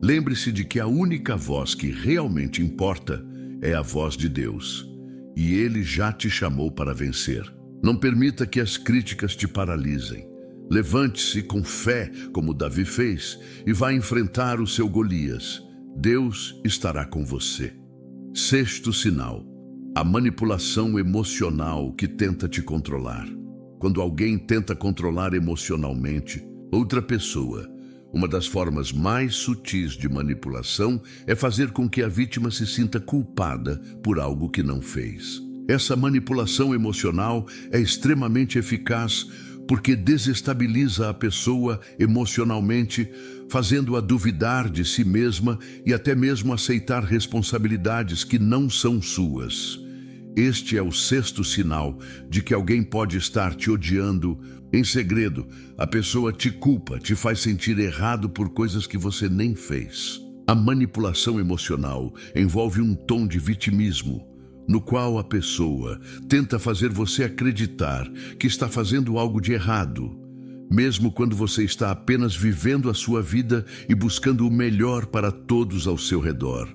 Speaker 2: lembre-se de que a única voz que realmente importa é a voz de Deus, e Ele já te chamou para vencer. Não permita que as críticas te paralisem. Levante-se com fé, como Davi fez, e vá enfrentar o seu Golias. Deus estará com você. Sexto sinal: a manipulação emocional que tenta te controlar. Quando alguém tenta controlar emocionalmente outra pessoa, uma das formas mais sutis de manipulação é fazer com que a vítima se sinta culpada por algo que não fez. Essa manipulação emocional é extremamente eficaz porque desestabiliza a pessoa emocionalmente, fazendo-a duvidar de si mesma e até mesmo aceitar responsabilidades que não são suas. Este é o sexto sinal de que alguém pode estar te odiando. Em segredo, a pessoa te culpa, te faz sentir errado por coisas que você nem fez. A manipulação emocional envolve um tom de vitimismo, no qual a pessoa tenta fazer você acreditar que está fazendo algo de errado, mesmo quando você está apenas vivendo a sua vida e buscando o melhor para todos ao seu redor.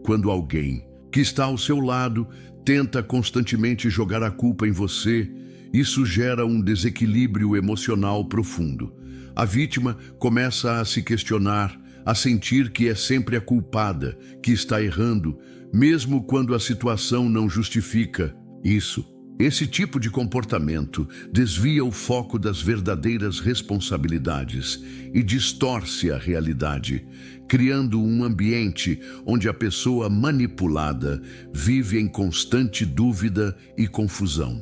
Speaker 2: Quando alguém que está ao seu lado tenta constantemente jogar a culpa em você, isso gera um desequilíbrio emocional profundo. A vítima começa a se questionar, a sentir que é sempre a culpada, que está errando, mesmo quando a situação não justifica isso. Esse tipo de comportamento desvia o foco das verdadeiras responsabilidades e distorce a realidade, criando um ambiente onde a pessoa manipulada vive em constante dúvida e confusão.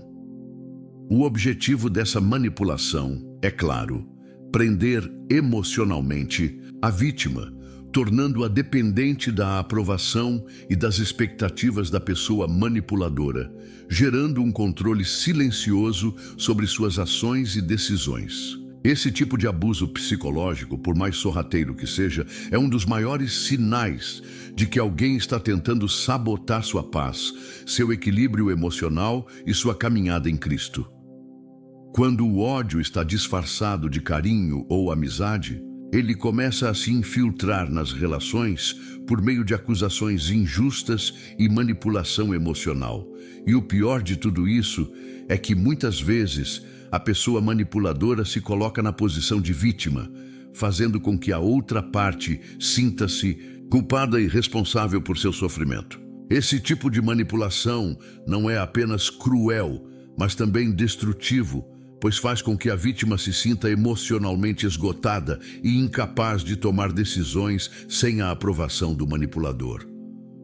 Speaker 2: O objetivo dessa manipulação, é claro, prender emocionalmente a vítima, tornando-a dependente da aprovação e das expectativas da pessoa manipuladora, gerando um controle silencioso sobre suas ações e decisões. Esse tipo de abuso psicológico, por mais sorrateiro que seja, é um dos maiores sinais de que alguém está tentando sabotar sua paz, seu equilíbrio emocional e sua caminhada em Cristo. Quando o ódio está disfarçado de carinho ou amizade, ele começa a se infiltrar nas relações por meio de acusações injustas e manipulação emocional. E o pior de tudo isso é que muitas vezes a pessoa manipuladora se coloca na posição de vítima, fazendo com que a outra parte sinta-se culpada e responsável por seu sofrimento. Esse tipo de manipulação não é apenas cruel, mas também destrutivo, pois faz com que a vítima se sinta emocionalmente esgotada e incapaz de tomar decisões sem a aprovação do manipulador.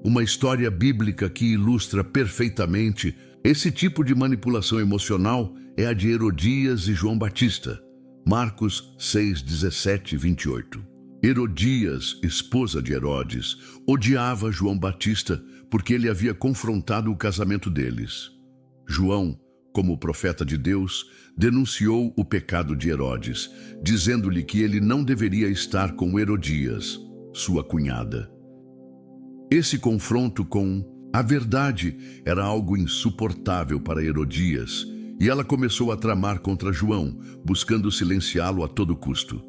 Speaker 2: Uma história bíblica que ilustra perfeitamente esse tipo de manipulação emocional é a de Herodias e João Batista. Marcos 6, 17 e 28. Herodias, esposa de Herodes, odiava João Batista porque ele havia confrontado o casamento deles. João, como profeta de Deus, denunciou o pecado de Herodes, dizendo-lhe que ele não deveria estar com Herodias, sua cunhada. Esse confronto com a verdade era algo insuportável para Herodias, e ela começou a tramar contra João, buscando silenciá-lo a todo custo.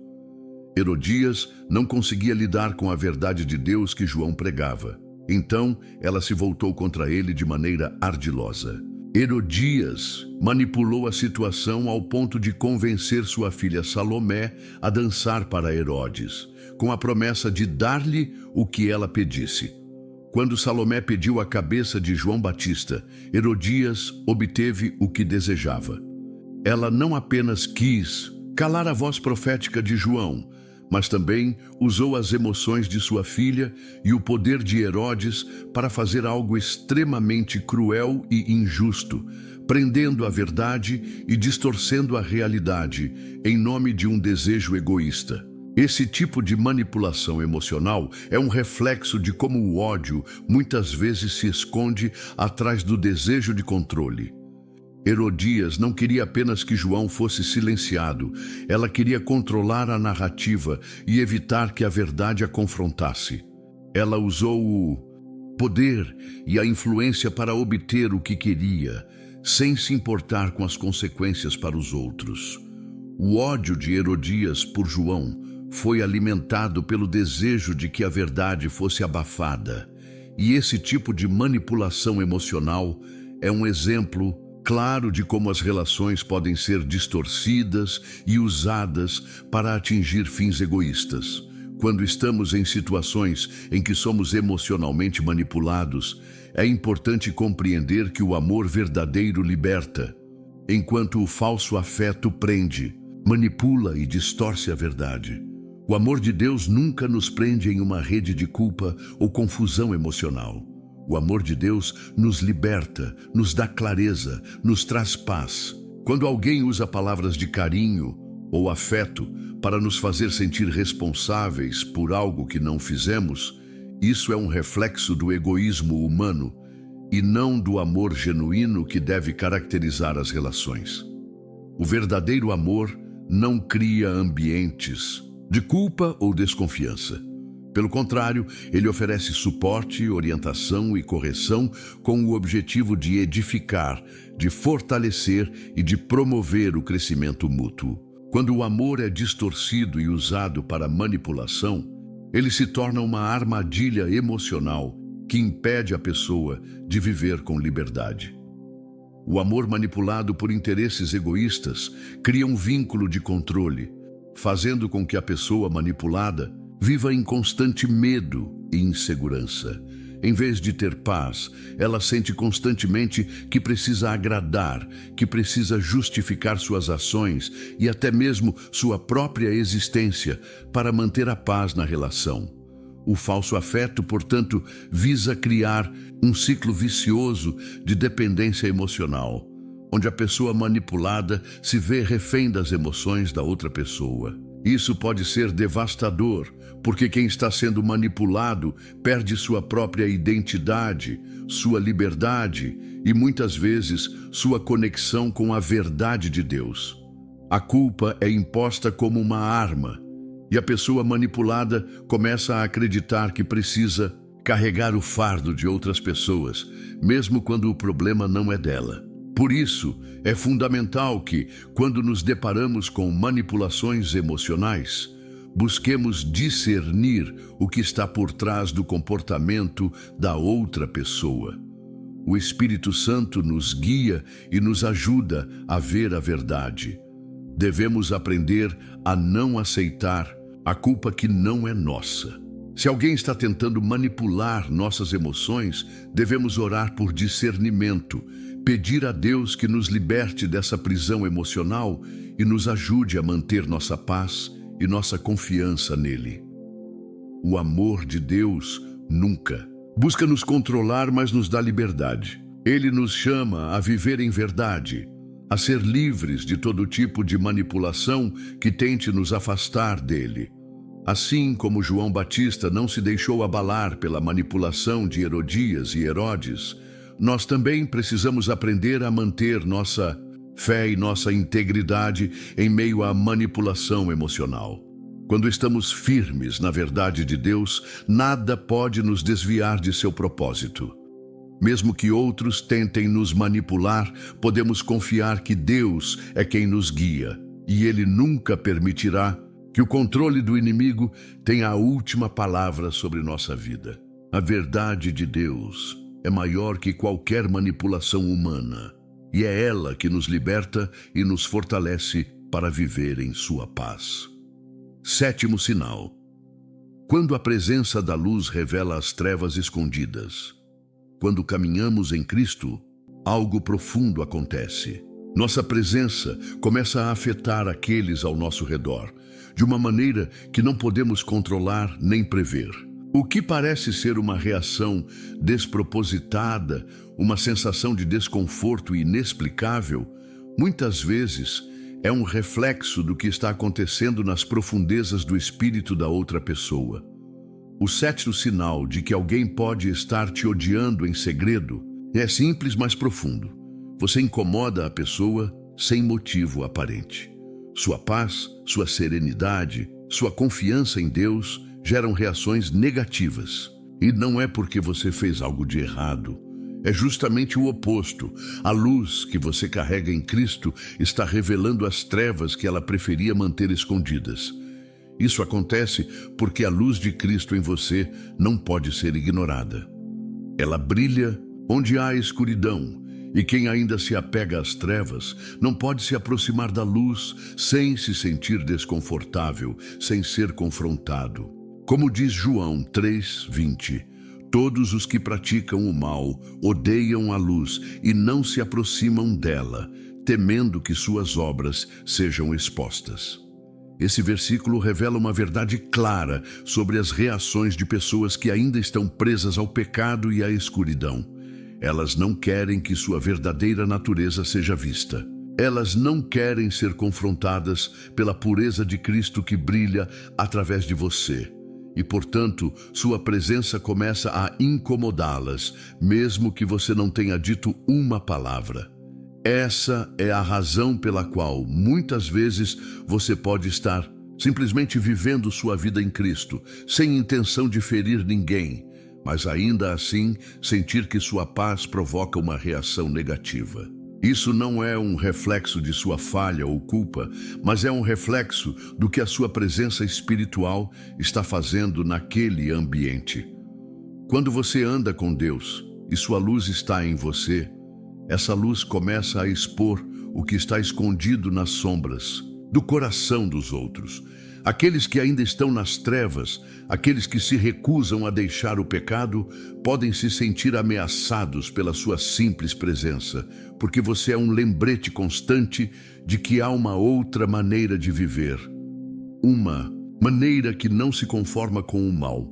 Speaker 2: Herodias não conseguia lidar com a verdade de Deus que João pregava. Então, ela se voltou contra ele de maneira ardilosa. Herodias manipulou a situação ao ponto de convencer sua filha Salomé a dançar para Herodes, com a promessa de dar-lhe o que ela pedisse. Quando Salomé pediu a cabeça de João Batista, Herodias obteve o que desejava. Ela não apenas quis calar a voz profética de João, mas também usou as emoções de sua filha e o poder de Herodes para fazer algo extremamente cruel e injusto, prendendo a verdade e distorcendo a realidade em nome de um desejo egoísta. Esse tipo de manipulação emocional é um reflexo de como o ódio muitas vezes se esconde atrás do desejo de controle. Herodias não queria apenas que João fosse silenciado, ela queria controlar a narrativa e evitar que a verdade a confrontasse. Ela usou o poder e a influência para obter o que queria, sem se importar com as consequências para os outros. O ódio de Herodias por João foi alimentado pelo desejo de que a verdade fosse abafada. E esse tipo de manipulação emocional é um exemplo claro de como as relações podem ser distorcidas e usadas para atingir fins egoístas. Quando estamos em situações em que somos emocionalmente manipulados, é importante compreender que o amor verdadeiro liberta, enquanto o falso afeto prende, manipula e distorce a verdade. O amor de Deus nunca nos prende em uma rede de culpa ou confusão emocional. O amor de Deus nos liberta, nos dá clareza, nos traz paz. Quando alguém usa palavras de carinho ou afeto para nos fazer sentir responsáveis por algo que não fizemos, isso é um reflexo do egoísmo humano e não do amor genuíno que deve caracterizar as relações. O verdadeiro amor não cria ambientes de culpa ou desconfiança. Pelo contrário, ele oferece suporte, orientação e correção com o objetivo de edificar, de fortalecer e de promover o crescimento mútuo. Quando o amor é distorcido e usado para manipulação, ele se torna uma armadilha emocional que impede a pessoa de viver com liberdade. O amor manipulado por interesses egoístas cria um vínculo de controle, fazendo com que a pessoa manipulada viva em constante medo e insegurança. Em vez de ter paz, ela sente constantemente que precisa agradar, que precisa justificar suas ações e até mesmo sua própria existência para manter a paz na relação. O falso afeto, portanto, visa criar um ciclo vicioso de dependência emocional, onde a pessoa manipulada se vê refém das emoções da outra pessoa. Isso pode ser devastador, porque quem está sendo manipulado perde sua própria identidade, sua liberdade e muitas vezes sua conexão com a verdade de Deus. A culpa é imposta como uma arma, e a pessoa manipulada começa a acreditar que precisa carregar o fardo de outras pessoas, mesmo quando o problema não é dela. Por isso, é fundamental que, quando nos deparamos com manipulações emocionais, busquemos discernir o que está por trás do comportamento da outra pessoa. O Espírito Santo nos guia e nos ajuda a ver a verdade. Devemos aprender a não aceitar a culpa que não é nossa. Se alguém está tentando manipular nossas emoções, devemos orar por discernimento, pedir a Deus que nos liberte dessa prisão emocional e nos ajude a manter nossa paz e nossa confiança nele. O amor de Deus nunca busca nos controlar, mas nos dá liberdade. Ele nos chama a viver em verdade, a ser livres de todo tipo de manipulação que tente nos afastar dele. Assim como João Batista não se deixou abalar pela manipulação de Herodias e Herodes, nós também precisamos aprender a manter nossa fé e nossa integridade em meio à manipulação emocional. Quando estamos firmes na verdade de Deus, nada pode nos desviar de seu propósito. Mesmo que outros tentem nos manipular, podemos confiar que Deus é quem nos guia, e Ele nunca permitirá que o controle do inimigo tenha a última palavra sobre nossa vida. A verdade de Deus é maior que qualquer manipulação humana, e é ela que nos liberta e nos fortalece para viver em sua paz. Sétimo sinal. Quando a presença da luz revela as trevas escondidas. Quando caminhamos em Cristo, algo profundo acontece. Nossa presença começa a afetar aqueles ao nosso redor, de uma maneira que não podemos controlar nem prever. O que parece ser uma reação despropositada, uma sensação de desconforto inexplicável, muitas vezes é um reflexo do que está acontecendo nas profundezas do espírito da outra pessoa. O sétimo sinal de que alguém pode estar te odiando em segredo é simples, mas profundo. Você incomoda a pessoa sem motivo aparente. Sua paz, sua serenidade, sua confiança em Deus geram reações negativas. E não é porque você fez algo de errado. É justamente o oposto. A luz que você carrega em Cristo está revelando as trevas que ela preferia manter escondidas. Isso acontece porque a luz de Cristo em você não pode ser ignorada. Ela brilha onde há escuridão, e quem ainda se apega às trevas não pode se aproximar da luz sem se sentir desconfortável, sem ser confrontado. Como diz João 3:20, todos os que praticam o mal odeiam a luz e não se aproximam dela, temendo que suas obras sejam expostas. Esse versículo revela uma verdade clara sobre as reações de pessoas que ainda estão presas ao pecado e à escuridão. Elas não querem que sua verdadeira natureza seja vista. Elas não querem ser confrontadas pela pureza de Cristo que brilha através de você. E, portanto, sua presença começa a incomodá-las, mesmo que você não tenha dito uma palavra. Essa é a razão pela qual, muitas vezes, você pode estar simplesmente vivendo sua vida em Cristo, sem intenção de ferir ninguém, mas ainda assim sentir que sua paz provoca uma reação negativa. Isso não é um reflexo de sua falha ou culpa, mas é um reflexo do que a sua presença espiritual está fazendo naquele ambiente. Quando você anda com Deus e sua luz está em você, essa luz começa a expor o que está escondido nas sombras do coração dos outros. Aqueles que ainda estão nas trevas, aqueles que se recusam a deixar o pecado, podem se sentir ameaçados pela sua simples presença, porque você é um lembrete constante de que há uma outra maneira de viver. Uma maneira que não se conforma com o mal,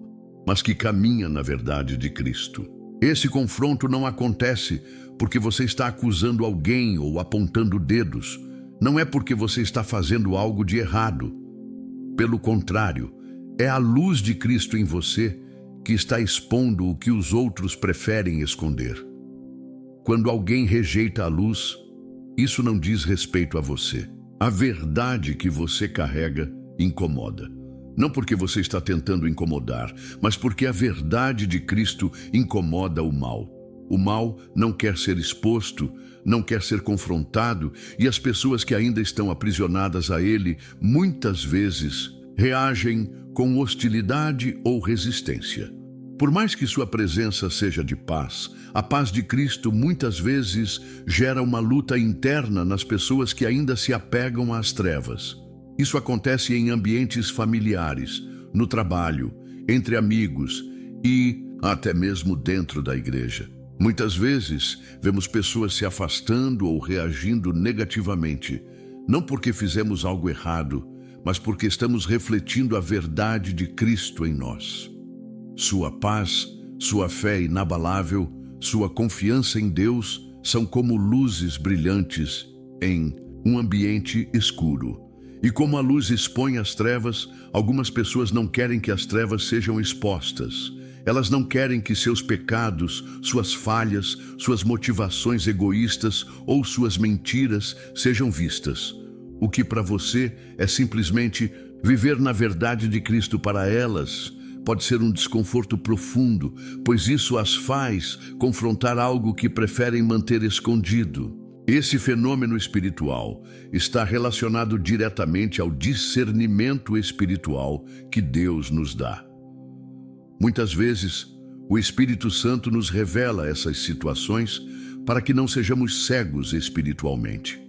Speaker 2: mas que caminha na verdade de Cristo. Esse confronto não acontece porque você está acusando alguém ou apontando dedos. Não é porque você está fazendo algo de errado. Pelo contrário, é a luz de Cristo em você que está expondo o que os outros preferem esconder. Quando alguém rejeita a luz, isso não diz respeito a você. A verdade que você carrega incomoda. Não porque você está tentando incomodar, mas porque a verdade de Cristo incomoda o mal. O mal não quer ser exposto, não quer ser confrontado, e as pessoas que ainda estão aprisionadas a ele, muitas vezes, reagem com hostilidade ou resistência. Por mais que sua presença seja de paz, a paz de Cristo muitas vezes gera uma luta interna nas pessoas que ainda se apegam às trevas. Isso acontece em ambientes familiares, no trabalho, entre amigos e até mesmo dentro da igreja. Muitas vezes, vemos pessoas se afastando ou reagindo negativamente, não porque fizemos algo errado, mas porque estamos refletindo a verdade de Cristo em nós. Sua paz, sua fé inabalável, sua confiança em Deus são como luzes brilhantes em um ambiente escuro. E como a luz expõe as trevas, algumas pessoas não querem que as trevas sejam expostas. Elas não querem que seus pecados, suas falhas, suas motivações egoístas ou suas mentiras sejam vistas. O que para você é simplesmente viver na verdade de Cristo, para elas pode ser um desconforto profundo, pois isso as faz confrontar algo que preferem manter escondido. Esse fenômeno espiritual está relacionado diretamente ao discernimento espiritual que Deus nos dá. Muitas vezes, o Espírito Santo nos revela essas situações para que não sejamos cegos espiritualmente.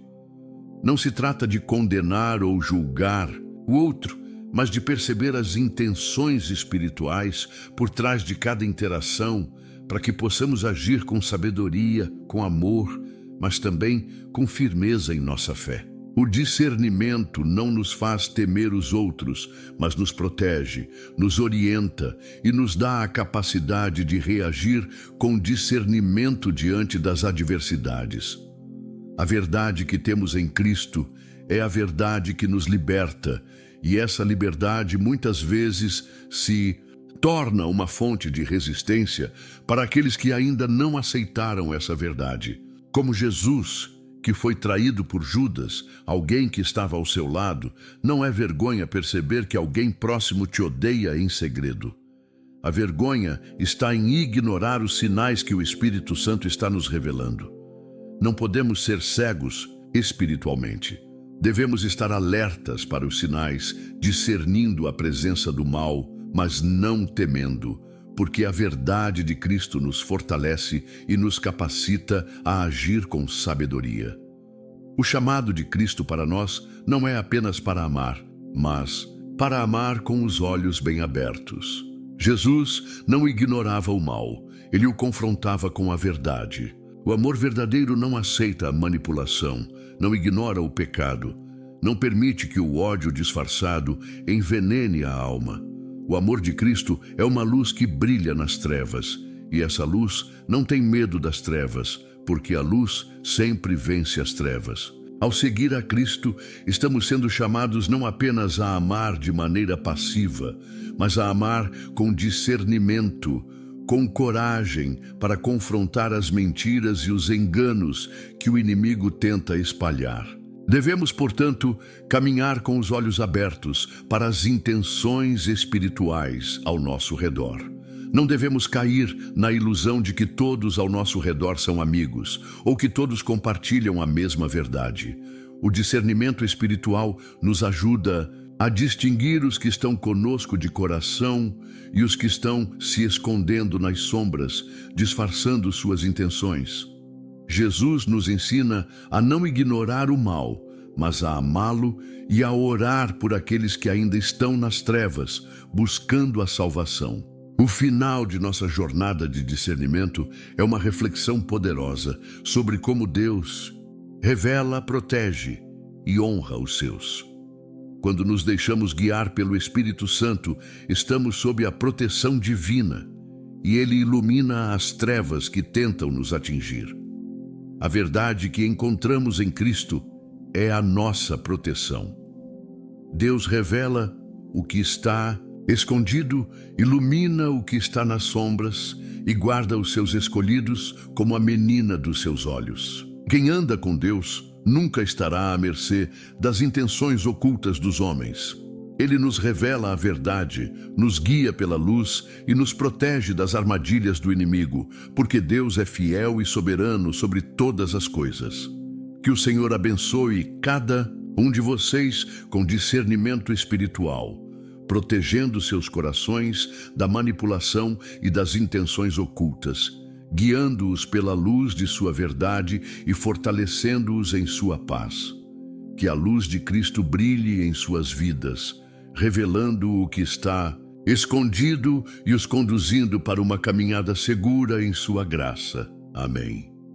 Speaker 2: Não se trata de condenar ou julgar o outro, mas de perceber as intenções espirituais por trás de cada interação, para que possamos agir com sabedoria, com amor, mas também com firmeza em nossa fé. O discernimento não nos faz temer os outros, mas nos protege, nos orienta e nos dá a capacidade de reagir com discernimento diante das adversidades. A verdade que temos em Cristo é a verdade que nos liberta, e essa liberdade muitas vezes se torna uma fonte de resistência para aqueles que ainda não aceitaram essa verdade. Como Jesus, que foi traído por Judas, alguém que estava ao seu lado, não é vergonha perceber que alguém próximo te odeia em segredo. A vergonha está em ignorar os sinais que o Espírito Santo está nos revelando. Não podemos ser cegos espiritualmente. Devemos estar alertas para os sinais, discernindo a presença do mal, mas não temendo, porque a verdade de Cristo nos fortalece e nos capacita a agir com sabedoria. O chamado de Cristo para nós não é apenas para amar, mas para amar com os olhos bem abertos. Jesus não ignorava o mal, ele o confrontava com a verdade. O amor verdadeiro não aceita a manipulação, não ignora o pecado, não permite que o ódio disfarçado envenene a alma. O amor de Cristo é uma luz que brilha nas trevas, e essa luz não tem medo das trevas, porque a luz sempre vence as trevas. Ao seguir a Cristo, estamos sendo chamados não apenas a amar de maneira passiva, mas a amar com discernimento, com coragem para confrontar as mentiras e os enganos que o inimigo tenta espalhar. Devemos, portanto, caminhar com os olhos abertos para as intenções espirituais ao nosso redor. Não devemos cair na ilusão de que todos ao nosso redor são amigos, ou que todos compartilham a mesma verdade. O discernimento espiritual nos ajuda a distinguir os que estão conosco de coração e os que estão se escondendo nas sombras, disfarçando suas intenções. Jesus nos ensina a não ignorar o mal, mas a amá-lo e a orar por aqueles que ainda estão nas trevas, buscando a salvação. O final de nossa jornada de discernimento é uma reflexão poderosa sobre como Deus revela, protege e honra os seus. Quando nos deixamos guiar pelo Espírito Santo, estamos sob a proteção divina, e ele ilumina as trevas que tentam nos atingir. A verdade que encontramos em Cristo é a nossa proteção. Deus revela o que está escondido, ilumina o que está nas sombras e guarda os seus escolhidos como a menina dos seus olhos. Quem anda com Deus nunca estará à mercê das intenções ocultas dos homens. Ele nos revela a verdade, nos guia pela luz e nos protege das armadilhas do inimigo, porque Deus é fiel e soberano sobre todas as coisas. Que o Senhor abençoe cada um de vocês com discernimento espiritual, protegendo seus corações da manipulação e das intenções ocultas, guiando-os pela luz de sua verdade e fortalecendo-os em sua paz. Que a luz de Cristo brilhe em suas vidas, revelando o que está escondido e os conduzindo para uma caminhada segura em sua graça. Amém.